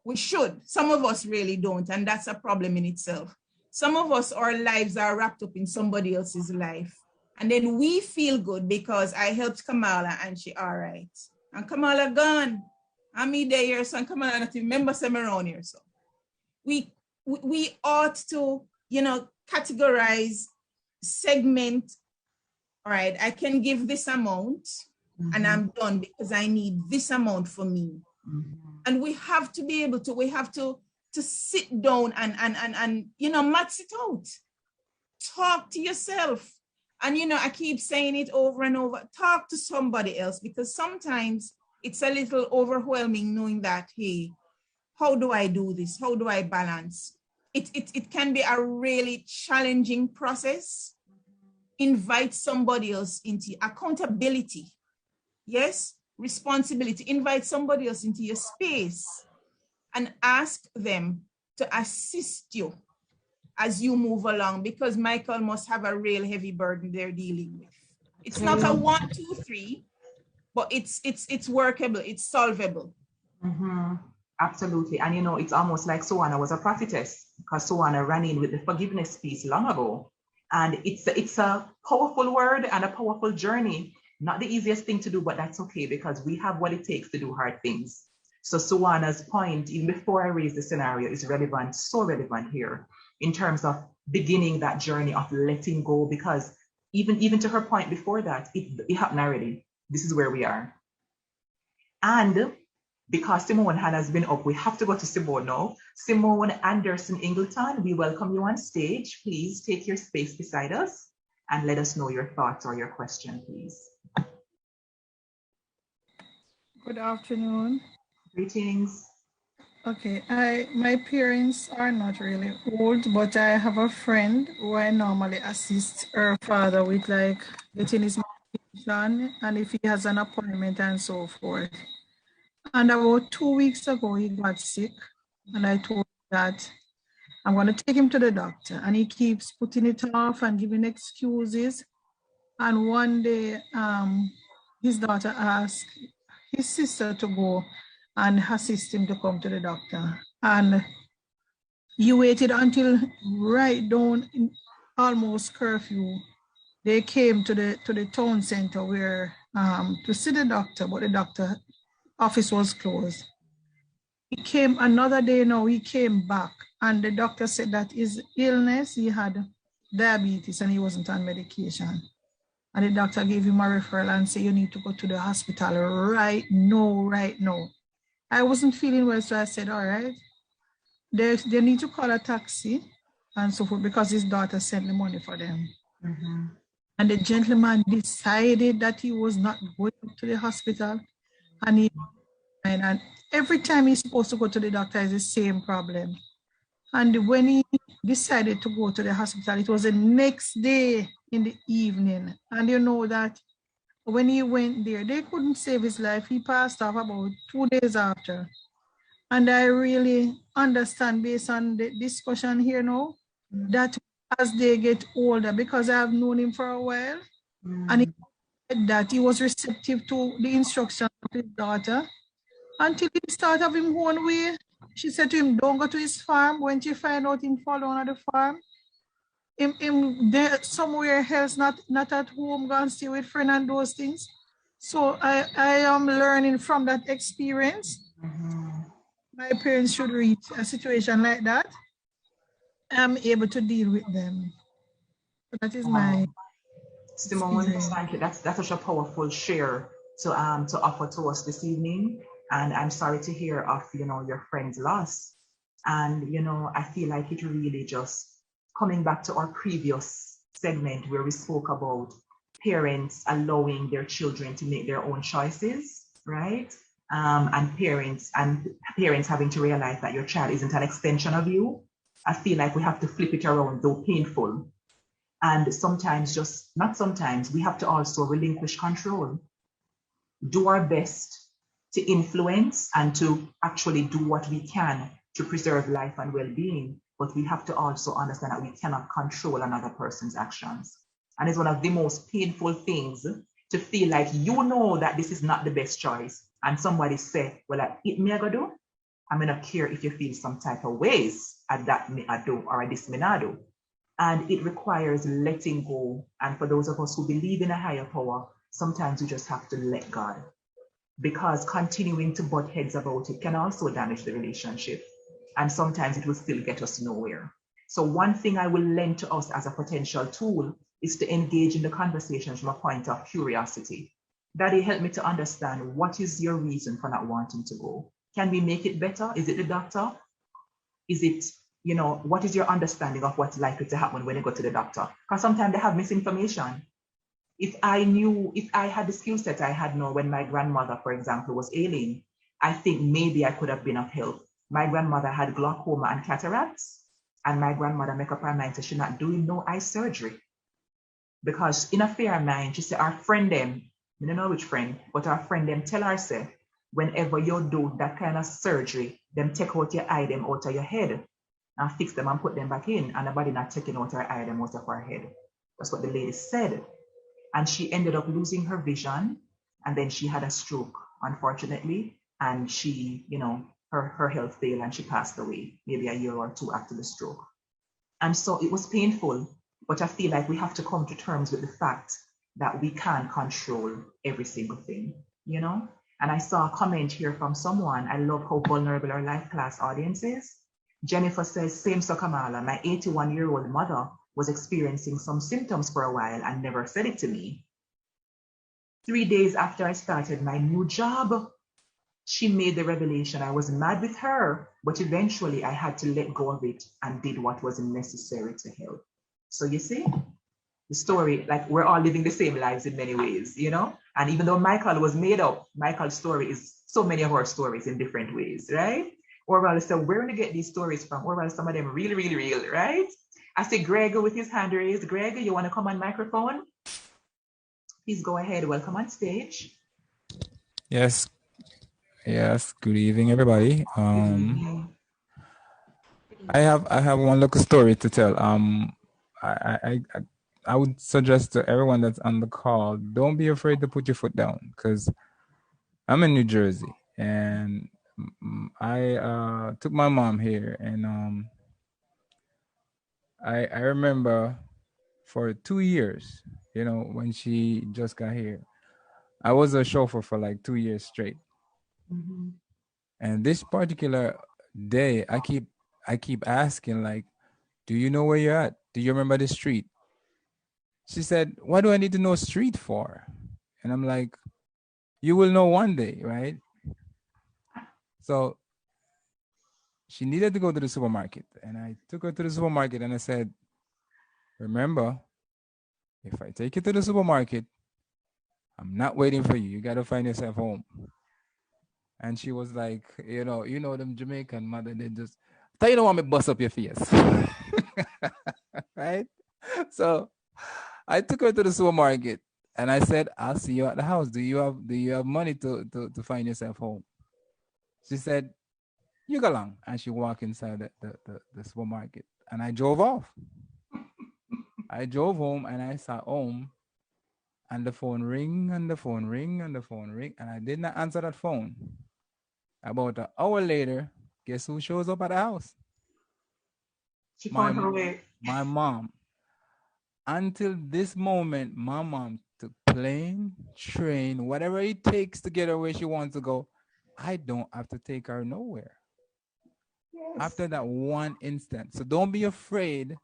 We should. Some of us really don't, and that's a problem in itself. Some of us, our lives are wrapped up in somebody else's life. And then we feel good because I helped Kamala and she all right. And Kamala gone. I'm there, so and Kamala not even remember some around here. So we ought to, categorize, segment. All right, I can give this amount and I'm done because I need this amount for me. And we have to be able to, we have to sit down and max it out. Talk to yourself. And, I keep saying it over and over, talk to somebody else, because sometimes it's a little overwhelming knowing that, hey, how do I do this? How do I balance? It can be a really challenging process. Invite somebody else into accountability. Yes, responsibility. Invite somebody else into your space and ask them to assist you as you move along, because Michael must have a real heavy burden they're dealing with. It's not a 1, 2, 3, but it's workable, it's solvable.
Absolutely. And it's almost like Suwana was a prophetess, because Suwana ran in with the forgiveness piece long ago. And it's a powerful word and a powerful journey. Not the easiest thing to do, but that's okay, because we have what it takes to do hard things. So Suwana's point, even before I raise the scenario, is relevant, so relevant here in terms of beginning that journey of letting go, because even to her point before that, it happened already. This is where we are. And because Simone has been up, we have to go to Simone now. Simone Anderson Ingleton, we welcome you on stage. Please take your space beside us and let us know your thoughts or your question, please.
Good afternoon.
Greetings.
Okay, my parents are not really old, but I have a friend who I normally assist her father with, like getting his medication and if he has an appointment and so forth. And about 2 weeks ago, he got sick, and I told him that I'm going to take him to the doctor, and he keeps putting it off and giving excuses. And one day, his daughter asked his sister to go and assist him to come to the doctor. And he waited until right down in almost curfew. They came to the town center where to see the doctor, but the doctor office was closed. He came another day now, he came back, and the doctor said that his illness, he had diabetes and he wasn't on medication. And the doctor gave him a referral and said, you need to go to the hospital right now. I wasn't feeling well, so I said, all right, they need to call a taxi and so forth because his daughter sent the money for them.
Mm-hmm.
And the gentleman decided that he was not going to the hospital, and every time he's supposed to go to the doctor is the same problem. And when he decided to go to the hospital, it was the next day in the evening. And you know that when he went there, they couldn't save his life. He passed off about 2 days after. And I really understand, based on the discussion here now, that as they get older, because I've known him for a while, and he said that he was receptive to the instructions of his daughter until he started having his own way. She said to him, don't go to his farm. When she find out him fall on the farm, him there somewhere else, not at home, go and stay with friend and those things. So I am learning from that experience. My parents should reach a situation like that. I'm able to deal with them. So that is my
Simone, thank you. That's such a powerful share to offer to us this evening. And I'm sorry to hear of your friend's loss. And I feel like it really just coming back to our previous segment where we spoke about parents allowing their children to make their own choices, right? And parents having to realize that your child isn't an extension of you. I feel like we have to flip it around, though painful. And sometimes, we have to also relinquish control. Do our best to influence and to actually do what we can to preserve life and well-being. But we have to also understand that we cannot control another person's actions. And it's one of the most painful things to feel like that this is not the best choice. And somebody say, well, it me I go do. I'm not care if you feel some type of ways at that me I do or at this me not do. And it requires letting go. And for those of us who believe in a higher power, sometimes you just have to let God. Because continuing to butt heads about it can also damage the relationship. And sometimes it will still get us nowhere. So one thing I will lend to us as a potential tool is to engage in the conversation from a point of curiosity. Daddy, help me to understand, what is your reason for not wanting to go? Can we make it better? Is it the doctor? Is it, what is your understanding of what's likely to happen when you go to the doctor? Because sometimes they have misinformation. If I had the skill set I had now when my grandmother, for example, was ailing, I think maybe I could have been of help. My grandmother had glaucoma and cataracts, and my grandmother make up her mind that she's not doing no eye surgery. Because in a fair mind, she said, our friend them, I don't know which friend, but our friend them tell her, say, whenever you do that kind of surgery, them take out your eye them out of your head and fix them and put them back in, and nobody not taking out her eye them out of her head. That's what the lady said. And she ended up losing her vision, and then she had a stroke, unfortunately, and she, her health failed and she passed away maybe a year or two after the stroke. And so it was painful, but I feel like we have to come to terms with the fact that we can't control every single thing, And I saw a comment here from someone. I love how vulnerable our life class audience is. Jennifer says, same so Kamala, my 81-year-old mother was experiencing some symptoms for a while and never said it to me. 3 days after I started my new job, she made the revelation. I was mad with her, but eventually I had to let go of it and did what was necessary to help. So you see, the story, like we're all living the same lives in many ways, you know? And even though Michael was made up, Michael's story is so many of our stories in different ways, right? Orwell said, where do we get these stories from? Orwell, some of them really, really real, right? I see Greg with his hand raised. Greg, you want to come on microphone? Please go ahead. Welcome on stage.
Yes. Good evening, everybody. I have one little story to tell. I would suggest to everyone that's on the call, don't be afraid to put your foot down, because I'm in New Jersey and I took my mom here, and I remember for 2 years, when she just got here, I was a chauffeur for like 2 years straight.
Mm-hmm.
And this particular day, I keep asking, like, do you know where you're at? Do you remember the street? She said, what do I need to know street for? And I'm like, you will know one day, right? So she needed to go to the supermarket. And I took her to the supermarket and I said, remember, if I take you to the supermarket, I'm not waiting for you. You got to find yourself home. And she was like, you know them Jamaican mother, they just, tell you don't want me to bust up your face. Right? So I took her to the supermarket and I said, I'll see you at the house. Do you have money to find yourself home? She said, you go along. And she walked inside the supermarket and I drove off. I drove home and I sat home and the phone ring and the phone ring and the phone ring. And I did not answer that phone. About an hour later, guess who shows up at the house?
She found her way.
My mom. Until this moment, my mom took plane, train, whatever it takes to get her where she wants to go. I don't have to take her nowhere. Yes. After that one instant. So don't be afraid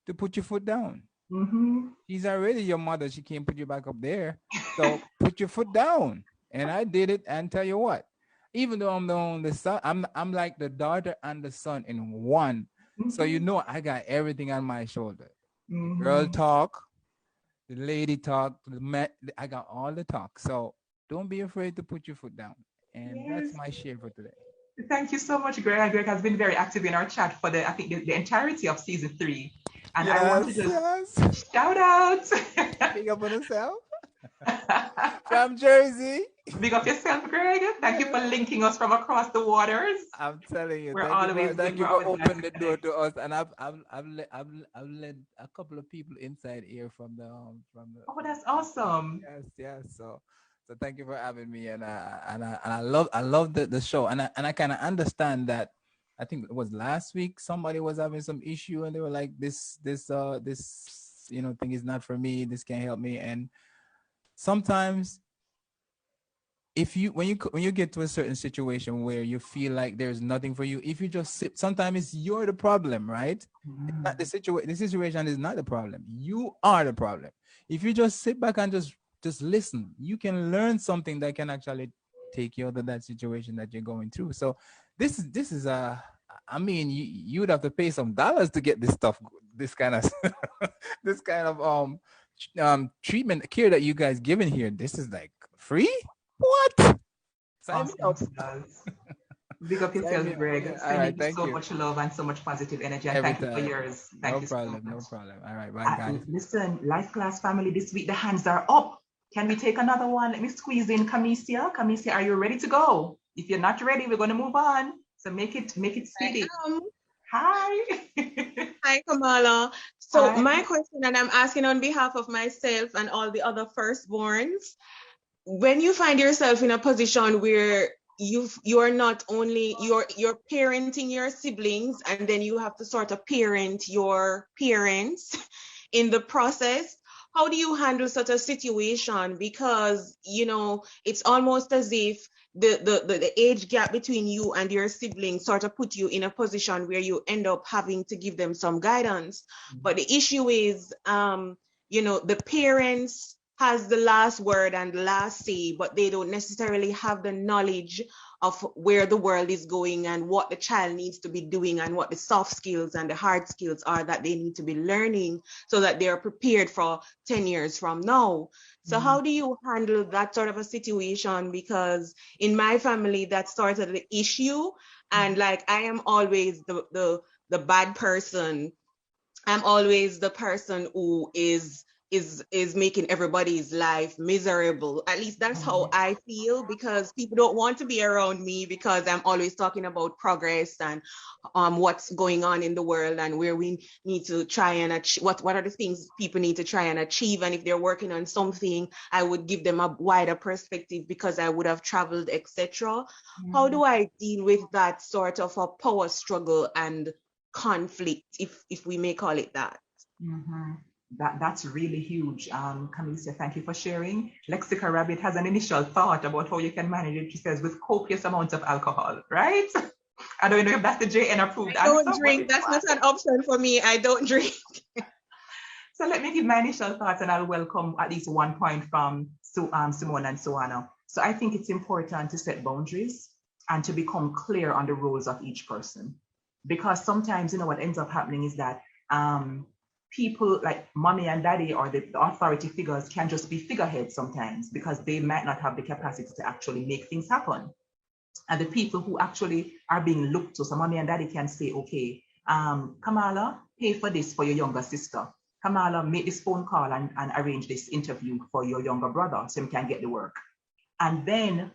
to put your foot down.
Mm-hmm.
She's already your mother. She can't put you back up there. So put your foot down. And I did it. And tell you what, even though I'm the only son, I'm like the daughter and the son in one. Mm-hmm. So I got everything on my shoulder. Mm-hmm. The girl talk, the lady talk, I got all the talk. So don't be afraid to put your foot down. And yes, that's my share for today.
Thank you so much, Greg. Greg has been very active in our chat for the entirety of season 3. And
yes,
I want to just shout out.
Big up on yourself. From Jersey.
Big up yourself, Greg. Thank you for linking us from across the waters.
I'm telling you,
thank
you for opening the door to us, and I've led a couple of people inside here from the.
Oh, that's awesome.
Yes. So thank you for having me, and I love the show, and I kind of understand that. I think it was last week somebody was having some issue, and they were like, this thing is not for me. This can't help me, and sometimes. When you get to a certain situation where you feel like there's nothing for you, if you just sit, sometimes you're the problem, right? Mm-hmm. It's not the situation is not the problem. You are the problem. If you just sit back and just listen, you can learn something that can actually take you out of that situation that you're going through. So this is you'd have to pay some dollars to get this stuff, this kind of this kind of treatment care that you guys giving here. This is like free. What? Sign me up.
Big up yourself, Greg. Sending you so much love and so much positive energy. And thank you for yours. Thank you so much.
No problem. All right, bye, guys.
Listen, Life Class family, this week the hands are up. Can we take another one? Let me squeeze in Kamisia. Kamisia, are you ready to go? If you're not ready, we're going to move on. So make it speedy. Hi.
Hi, Kamala. So hi. My question, and I'm asking on behalf of myself and all the other firstborns, when you find yourself in a position where you're not only you're parenting your siblings and then you have to sort of parent your parents in the process, how do you handle such a situation? Because it's almost as if the age gap between you and your siblings sort of put you in a position where you end up having to give them some guidance. Mm-hmm. But the issue is the parents has the last word and the last say, but they don't necessarily have the knowledge of where the world is going and what the child needs to be doing and what the soft skills and the hard skills are that they need to be learning so that they're prepared for 10 years from now. So how do you handle that sort of a situation? Because in my family, that started the issue. And like, I am always the bad person. I'm always the person who is making everybody's life miserable. At least that's how I feel, because people don't want to be around me because I'm always talking about progress and what's going on in the world and where we need to try and achieve, what are the things people need to try and achieve. And if they're working on something, I would give them a wider perspective because I would have traveled, etc. How do I deal with that sort of a power struggle and conflict, if we may call it that?
That's really huge. Camisa, thank you for sharing. Lexica Rabbit has an initial thought about how you can manage it. She says with copious amounts of alcohol, right? I don't know if that's the JN approved
answer. I don't drink. That's not an option for me. I don't drink.
So let me give my initial thoughts and I'll welcome at least one point from Simone and Suana. So I think it's important to set boundaries and to become clear on the roles of each person. Because sometimes, you know, what ends up happening is that people like mommy and daddy or the authority figures can just be figureheads sometimes because they might not have the capacity to actually make things happen. And the people who actually are being looked to, so mommy and daddy can say, okay, Kamala, pay for this for your younger sister. Kamala, make this phone call and arrange this interview for your younger brother so you can get the work. And then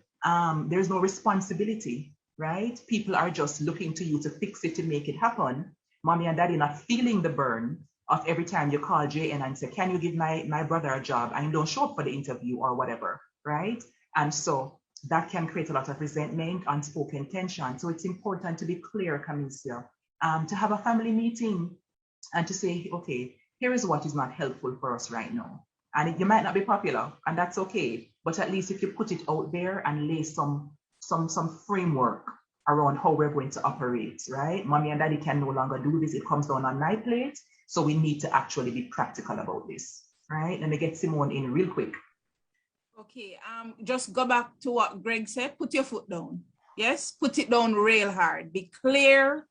there's no responsibility, right? People are just looking to you to fix it, to make it happen. Mommy and daddy not feeling the burn of every time you call JN and say, can you give my brother a job? And you don't show up for the interview or whatever, right? And so that can create a lot of resentment, unspoken tension. So it's important to be clear, Camisia, to have a family meeting and to say, okay, here is what is not helpful for us right now. And you might not be popular, and that's okay. But at least if you put it out there and lay some framework around how we're going to operate, right? Mommy and daddy can no longer do this. It comes down on my plate. So we need to actually be practical about this, right? Let me get Simone in real quick.
Okay, just go back to what Greg said. Put your foot down. Yes, put it down real hard. Be clear,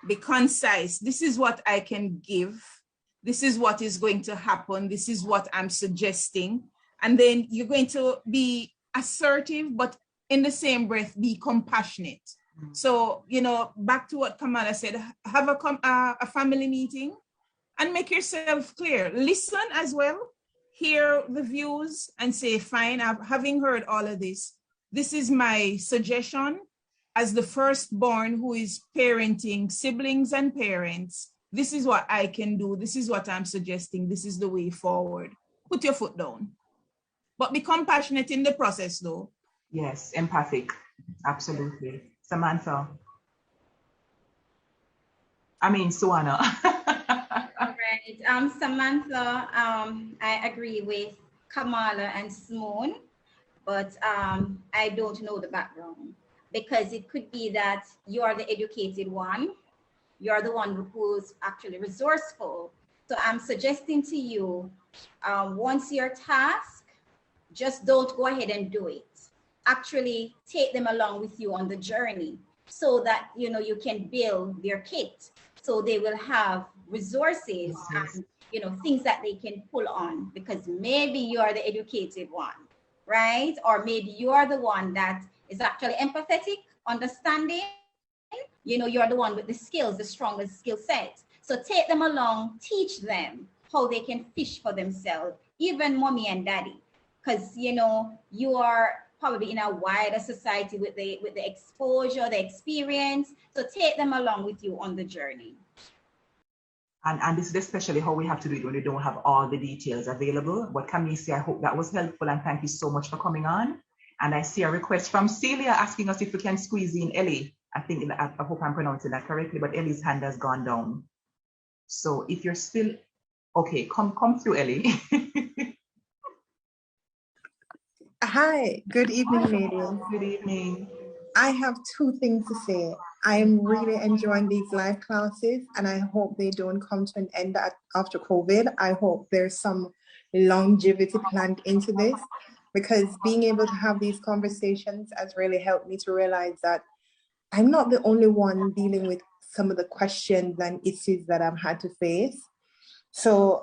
be concise. This is what I can give. This is what is going to happen. This is what I'm suggesting. And then you're going to be assertive, but in the same breath, be compassionate. So, you know, back to what Kamala said, have a family meeting and make yourself clear. Listen as well, hear the views and say, fine, having heard all of this, this is my suggestion as the firstborn who is parenting siblings and parents. This is what I can do. This is what I'm suggesting. This is the way forward. Put your foot down. But be compassionate in the process, though.
Yes, empathic. Absolutely. Samantha. I mean, Suana.
All right. Samantha, I agree with Kamala and Simone, but I don't know the background, because it could be that you are the educated one. You're the one who's actually resourceful. So I'm suggesting to you, once your task, just don't go ahead and do it. Actually take them along with you on the journey so that, you know, you can build their kit. So they will have resources and, you know, things that they can pull on, because maybe you are the educated one, right? Or maybe you are the one that is actually empathetic, understanding. You know, you're the one with the skills, the strongest skill set. So take them along, teach them how they can fish for themselves, even mommy and daddy, because, you know, you are probably in a wider society with the exposure, the experience. So take them along with you on the journey.
And this is especially how we have to do it when we don't have all the details available. But Camisi, I hope that was helpful, and thank you so much for coming on. And I see a request from Celia asking us if we can squeeze in Ellie. I hope I'm pronouncing that correctly, but Ellie's hand has gone down. So if you're still, okay, come through, Ellie.
Hi, good evening, ladies.
Good evening.
I have two things to say. I am really enjoying these live classes, and I hope they don't come to an end after COVID. I hope there's some longevity planned into this. because being able to have these conversations has really helped me to realize that I'm not the only one dealing with some of the questions and issues that I've had to face. So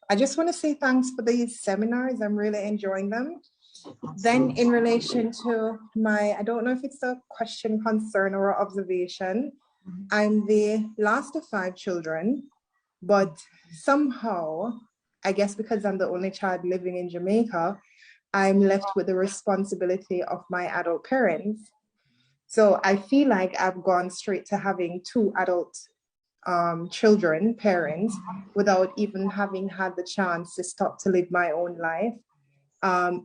I just want to say thanks for these seminars. I'm really enjoying them. Then in relation to my, I don't know if it's a question, concern, or observation, I'm the last of 5 children, but somehow, I guess because I'm the only child living in Jamaica, I'm left with the responsibility of my adult parents. So I feel like I've gone straight to having 2 adult children, parents, without even having had the chance to stop to live my own life.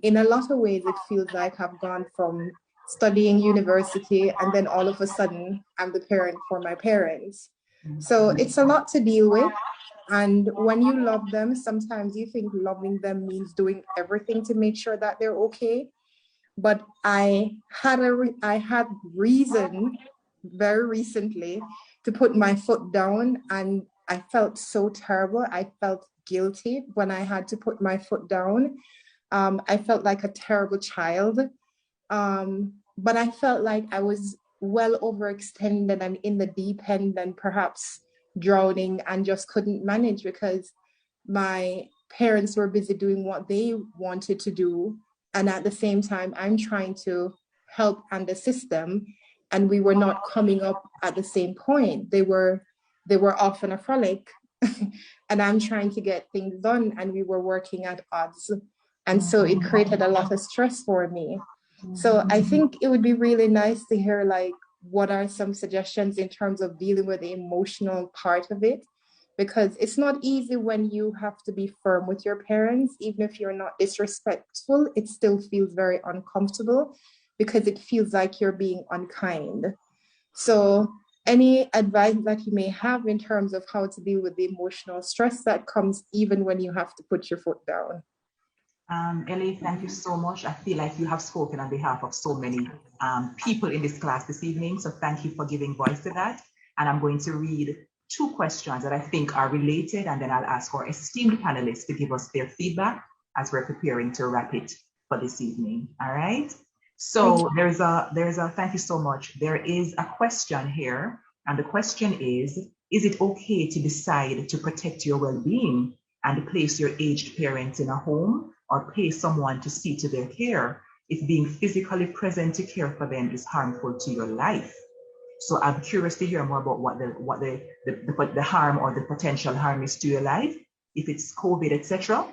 In a lot of ways, it feels like I've gone from studying university and then all of a sudden I'm the parent for my parents. So it's a lot to deal with. And when you love them, sometimes you think loving them means doing everything to make sure that they're okay. But I had reason very recently to put my foot down, and I felt so terrible. I felt guilty when I had to put my foot down. I felt like a terrible child, but I felt like I was well overextended and in the deep end and perhaps drowning and just couldn't manage because my parents were busy doing what they wanted to do. And at the same time, I'm trying to help and assist them. And we were not coming up at the same point. They were off on a frolic and I'm trying to get things done and we were working at odds. And so it created a lot of stress for me. So I think it would be really nice to hear like, what are some suggestions in terms of dealing with the emotional part of it? Because it's not easy when you have to be firm with your parents, even if you're not disrespectful, it still feels very uncomfortable because it feels like you're being unkind. So any advice that you may have in terms of how to deal with the emotional stress that comes even when you have to put your foot down?
Ellie, thank you so much. I feel like you have spoken on behalf of so many people in this class this evening. So thank you for giving voice to that. And I'm going to read 2 questions that I think are related, and then I'll ask our esteemed panelists to give us their feedback as we're preparing to wrap it for this evening. All right. So there's a thank you so much. There is a question here, and the question is it okay to decide to protect your well-being and place your aged parents in a home or pay someone to see to their care if being physically present to care for them is harmful to your life? So I'm curious to hear more about what the harm or the potential harm is to your life, if it's COVID, etc.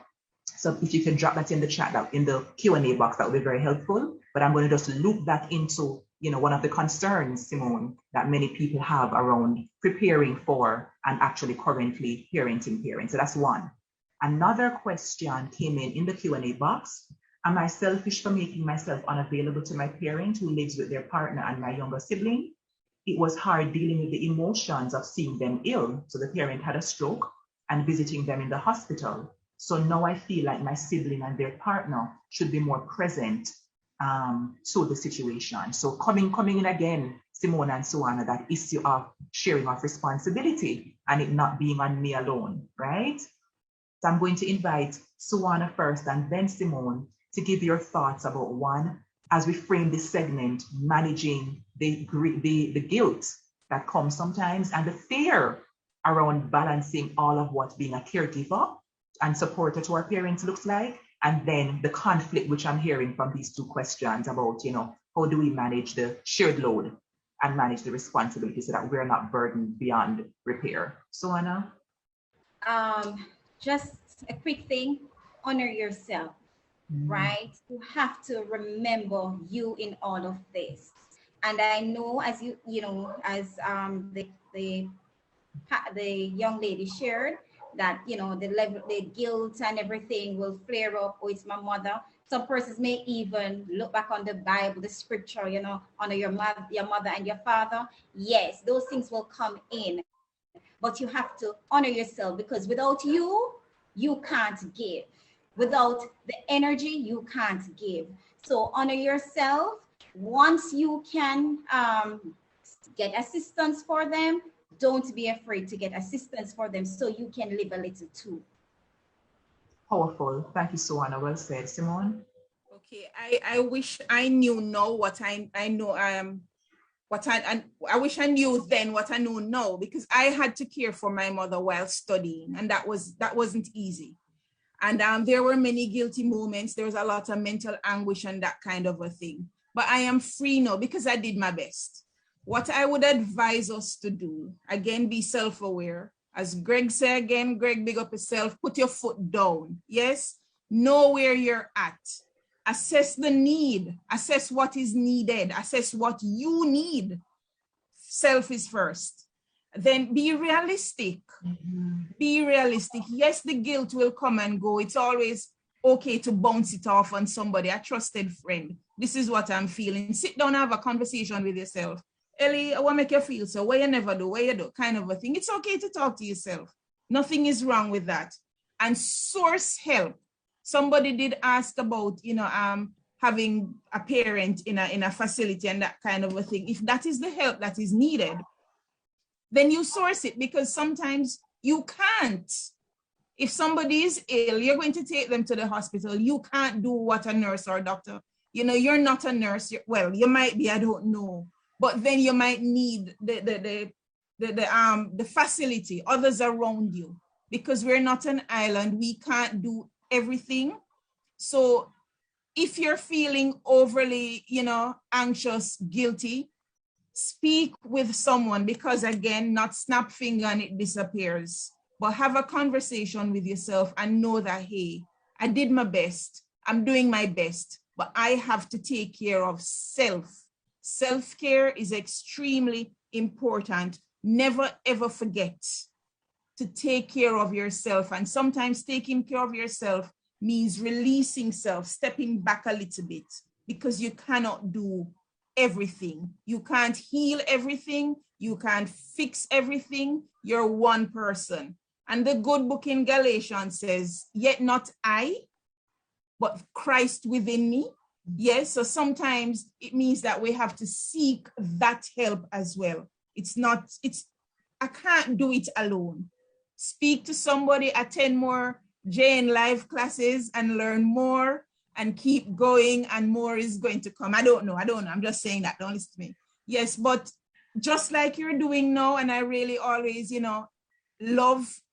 So if you can drop that in the chat, in the Q&A box, that would be very helpful. But I'm going to just loop that into, one of the concerns, Simone, that many people have around preparing for and actually currently parenting parents. So that's one. Another question came in the Q&A box. Am I selfish for making myself unavailable to my parent who lives with their partner and my younger sibling? It was hard dealing with the emotions of seeing them ill. So the parent had a stroke and visiting them in the hospital. So now I feel like my sibling and their partner should be more present to the situation. So coming in again, Simone and Suwana, that issue of sharing of responsibility and it not being on me alone, right? So I'm going to invite Suwana first and then Simone to give your thoughts about one, as we frame this segment, managing the guilt that comes sometimes and the fear around balancing all of what being a caregiver and supporter to our parents looks like, and then the conflict which I'm hearing from these 2 questions about, how do we manage the shared load and manage the responsibility so that we're not burdened beyond repair. So Anna?
Just a quick thing, honor yourself, right? You have to remember you in all of this. And I know, as as the young lady shared, that the guilt and everything will flare up. Oh, it's my mother. Some persons may even look back on the Bible, the scripture, honor your mother and your father. Yes, those things will come in, but you have to honor yourself, because without you can't give. Without the energy, you can't give. So honor yourself. Once you can get assistance for them, don't be afraid to get assistance for them so you can live a little too.
Powerful. Thank you, Suwana. Well said. Simone?
Okay, I wish I knew now what I know what I wish I knew then what I know now, because I had to care for my mother while studying, and that wasn't easy. And there were many guilty moments. There was a lot of mental anguish and that kind of a thing. But I am free now because I did my best. What I would advise us to do, again, be self-aware. As Greg said again, Greg, big up yourself, put your foot down. Yes, know where you're at. Assess the need, assess what is needed, assess what you need. Self is first. Then be realistic. Be realistic. Yes, the guilt will come and go. It's always okay to bounce it off on somebody, a trusted friend. This is what I'm feeling. Sit down and have a conversation with yourself. Ellie, I want to make you feel so. What you never do, what you do, kind of a thing. It's okay to talk to yourself. Nothing is wrong with that. And source help. Somebody did ask about, having a parent in a facility and that kind of a thing. If that is the help that is needed, then you source it, because sometimes you can't. If somebody is ill, you're going to take them to the hospital. You can't do what a nurse or a doctor. You're not a nurse. Well, you might be, I don't know. But then you might need the facility, others around you, because we're not an island. We can't do everything. So if you're feeling overly, anxious, guilty, speak with someone, because again, not snap finger and it disappears, but have a conversation with yourself and know that, hey, I did my best. I'm doing my best, but I have to take care of self. Self-care is extremely important. Never, ever forget to take care of yourself. And sometimes taking care of yourself means releasing self, stepping back a little bit, because you cannot do everything. You can't heal everything. You can't fix everything. You're one person. And the good book in Galatians says, yet not I, but Christ within me. Yes, so sometimes it means that we have to seek that help as well. I can't do it alone. Speak to somebody, attend more Jane live classes and learn more, and keep going, and more is going to come. I don't know. I'm just saying that. Don't listen to me. Yes, but just like you're doing now, and I really always,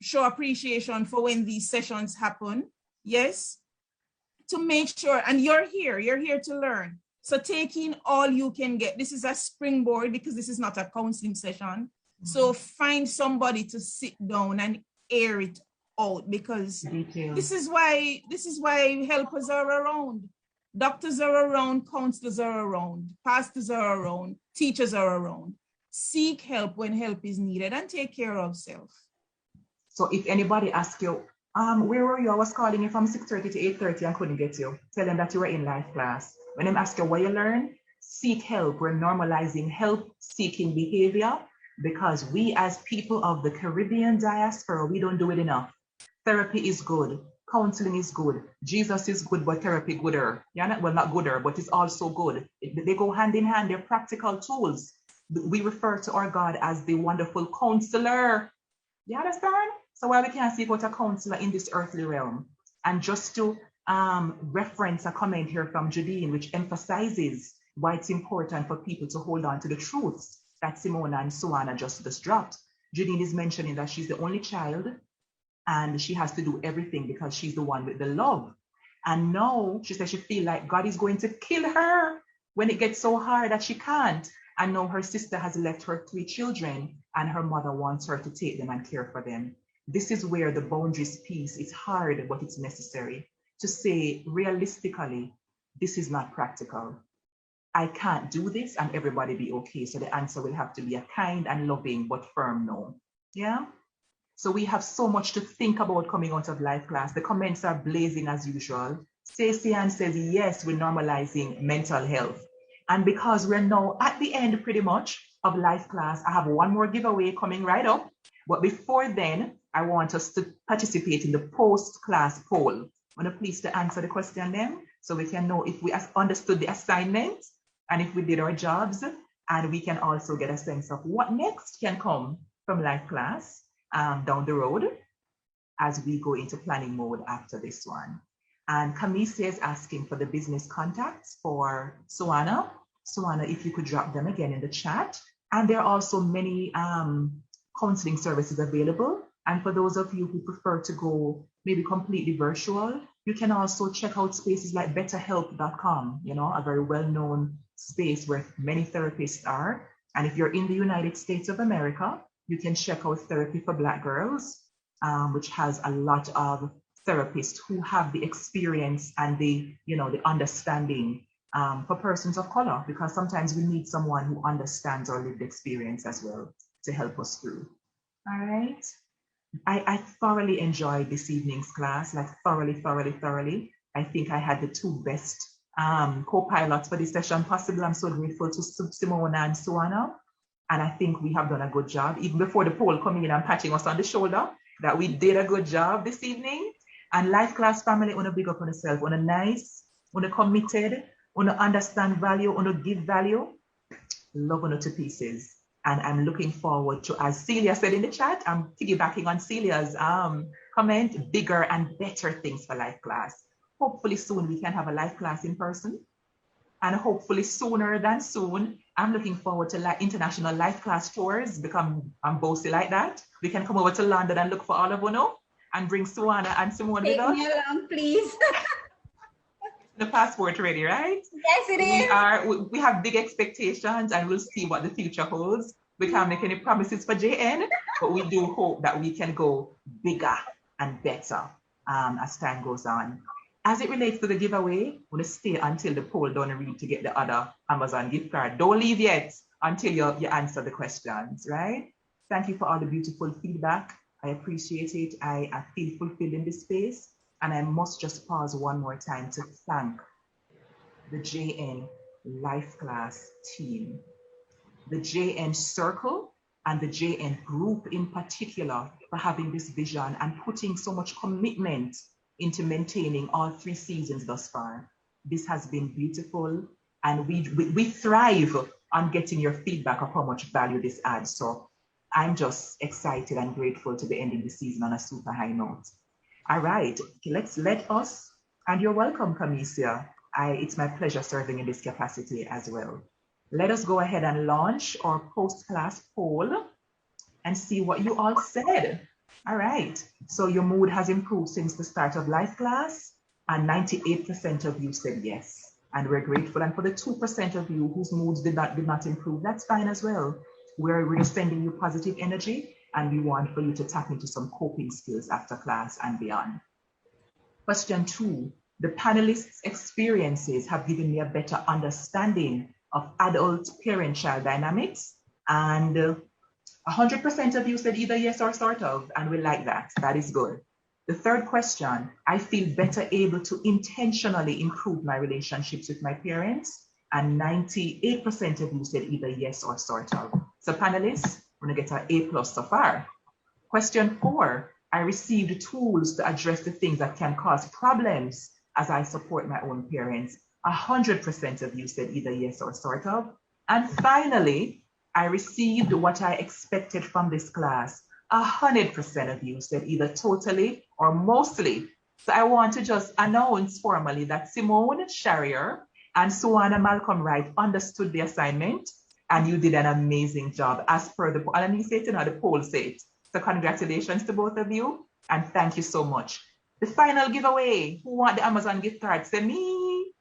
show appreciation for when these sessions happen. Yes, to make sure, and you're here to learn. So take in all you can get. This is a springboard, because this is not a counseling session. So find somebody to sit down and air it out, because this is why helpers are around. Doctors are around, counselors are around, pastors are around, teachers are around. Seek help when help is needed, and take care of self.
So if anybody asks you, where were you? I was calling you from 6:30 to 8:30 and couldn't get you. Tell them that you were in life class. When them ask you what you learn, seek help. We're normalizing help-seeking behavior, because we as people of the Caribbean diaspora, we don't do it enough. Therapy is good. Counseling is good. Jesus is good, but therapy gooder. Not gooder, but it's also good. They go hand in hand. They're practical tools. We refer to our God as the wonderful counselor. You understand? So why we can't seek out a counselor in this earthly realm? And just to reference a comment here from Judine, which emphasizes why it's important for people to hold on to the truths that Simona and Suana just dropped. Judine is mentioning that she's the only child, and she has to do everything because she's the one with the love. And now she says she feels like God is going to kill her when it gets so hard that she can't. And now her sister has left her 3 children, and her mother wants her to take them and care for them. This is where the boundaries piece is hard, but it's necessary to say realistically, this is not practical. I can't do this and everybody be okay. So the answer will have to be a kind and loving but firm no. Yeah. So we have so much to think about coming out of life class. The comments are blazing as usual. Stacey Ann says, yes, we're normalizing mental health. And because we're now at the end pretty much of life class, I have one more giveaway coming right up. But before then, I want us to participate in the post-class poll. I want to please to answer the question then, so we can know if we understood the assignment and if we did our jobs, and we can also get a sense of what next can come from life class down the road as we go into planning mode after this one. And Kamisia is asking for the business contacts for Suana. Suana, if you could drop them again in the chat. And there are also many counseling services available. And for those of you who prefer to go maybe completely virtual, you can also check out spaces like betterhelp.com, you know, a very well-known space where many therapists are. And if you're in the United States of America, you can check out Therapy for Black Girls, which has a lot of therapists who have the experience and the, you know, the understanding for persons of color, because sometimes we need someone who understands our lived experience as well to help us through. All right. I thoroughly enjoyed this evening's class, like thoroughly. I think I had the two best co-pilots for this session possible. I'm so grateful to Simona and Suana. And I think we have done a good job, even before the poll coming in and patting us on the shoulder, that we did a good job this evening. And Life Class family, wanna big up on yourself, wanna nice, wanna committed, wanna understand value, wanna give value, love on to pieces. And I'm looking forward to, as Celia said in the chat, I'm piggybacking on Celia's comment, bigger and better things for Life Class. Hopefully soon we can have a Life Class in person. And hopefully sooner than soon, I'm looking forward to international Life Class tours, become bossy like that. We can come over to London and look for all of you and bring Suana and Simone with us.
Take me along, please.
The passport ready, right?
Yes, it is.
We have big expectations, and we'll see what the future holds. We can't make any promises for JN, but we do hope that we can go bigger and better as time goes on. As it relates to the giveaway, I'm going to stay until the poll done read to get the other Amazon gift card. Don't leave yet until you answer the questions, right? Thank you for all the beautiful feedback. I appreciate it. I feel fulfilled in this space. And I must just pause one more time to thank the JN Life Class team, the JN Circle and the JN Group in particular for having this vision and putting so much commitment into maintaining all 3 seasons thus far. This has been beautiful, and we thrive on getting your feedback of how much value this adds. So I'm just excited and grateful to be ending the season on a super high note. All right, let us, and you're welcome, Kamisia. It's my pleasure serving in this capacity as well. Let us go ahead and launch our post-class poll and see what you all said. All right, so your mood has improved since the start of Life Class, and 98% of you said yes. And we're grateful. And for the 2% of you whose moods did not improve, that's fine as well. We're just sending you positive energy, and we want for you to tap into some coping skills after class and beyond. Question 2, the panelists' experiences have given me a better understanding of adult parent-child dynamics, and 100% of you said either yes or sort of, and we like that. That is good. The third question, I feel better able to intentionally improve my relationships with my parents, and 98% of you said either yes or sort of. So panelists, we're gonna get an A+ so far. Question 4, I received tools to address the things that can cause problems as I support my own parents. 100% of you said either yes or sort of. And finally, I received what I expected from this class. 100% of you said either totally or mostly. So I want to just announce formally that Simone Sharrier and Suana Malcolm Wright understood the assignment, and you did an amazing job as per the poll. And you say it, the poll said. So congratulations to both of you, and thank you so much. The final giveaway, who want the Amazon gift card? Say me.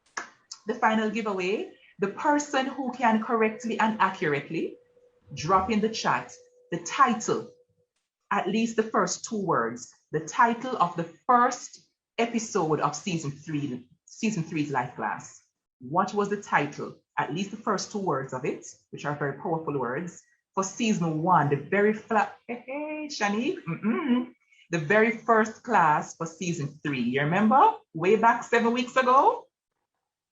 The final giveaway, the person who can correctly and accurately drop in the chat the title, at least the first 2 words, the title of the first episode of season 3's Life Class. What was the title? At least the first 2 words of it, which are very powerful words. For season 1, the very Shanique, the very first class for season 3. You remember? Way back 7 weeks ago?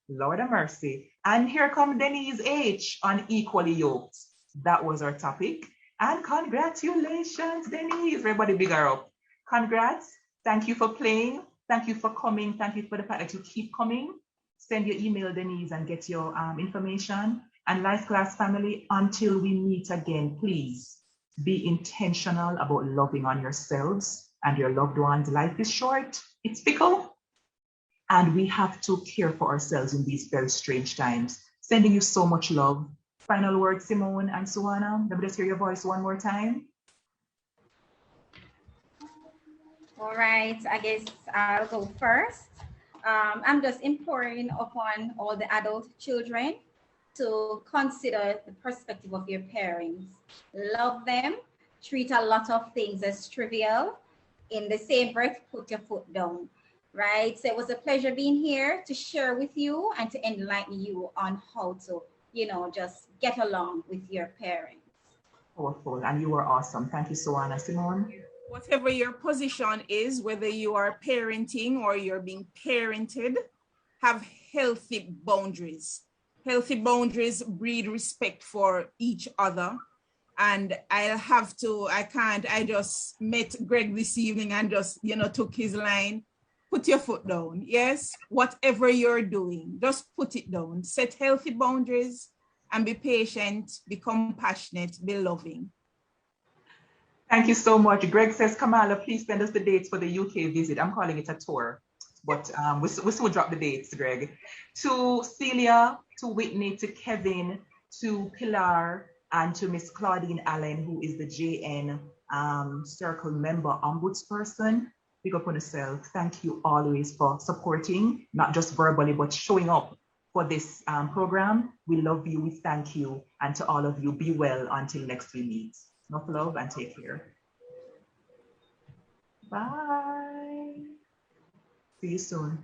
Lord have mercy. And here comes Denise H on Equally Yoked. That was our topic. And congratulations, Denise. Everybody big her up. Congrats. Thank you for playing. Thank you for coming. Thank you for the fact that you keep coming. Send your email, Denise, and get your information. And Life Class family, until we meet again, please be intentional about loving on yourselves and your loved ones. Life is short. It's fickle. And we have to care for ourselves in these very strange times. Sending you so much love. Final word, Simone and Suana. Let me just hear your voice one more time.
All right, I guess I'll go first. I'm just imploring upon all the adult children to consider the perspective of your parents. Love them, treat a lot of things as trivial. In the same breath, put your foot down, right? So it was a pleasure being here to share with you and to enlighten you on how to, just get along with your parents.
Powerful, and you were awesome. Thank you, Suana. Simone?
Whatever your position is, whether you are parenting or you're being parented, have healthy boundaries. Healthy boundaries breed respect for each other. And I just met Greg this evening and just, took his line. Put your foot down. Yes, whatever you're doing, just put it down. Set healthy boundaries and be patient, be compassionate, be loving.
Thank you so much. Greg says, Kamala, please send us the dates for the UK visit. I'm calling it a tour, but we still drop the dates, Greg. To Celia, to Whitney, to Kevin, to Pilar, and to Miss Claudine Allen, who is the JN Circle member ombudsperson. Big up on yourself. Thank you always for supporting, not just verbally, but showing up for this program. We love you. We thank you. And to all of you, be well until next we meet. Enough love and take care. Bye. See you soon.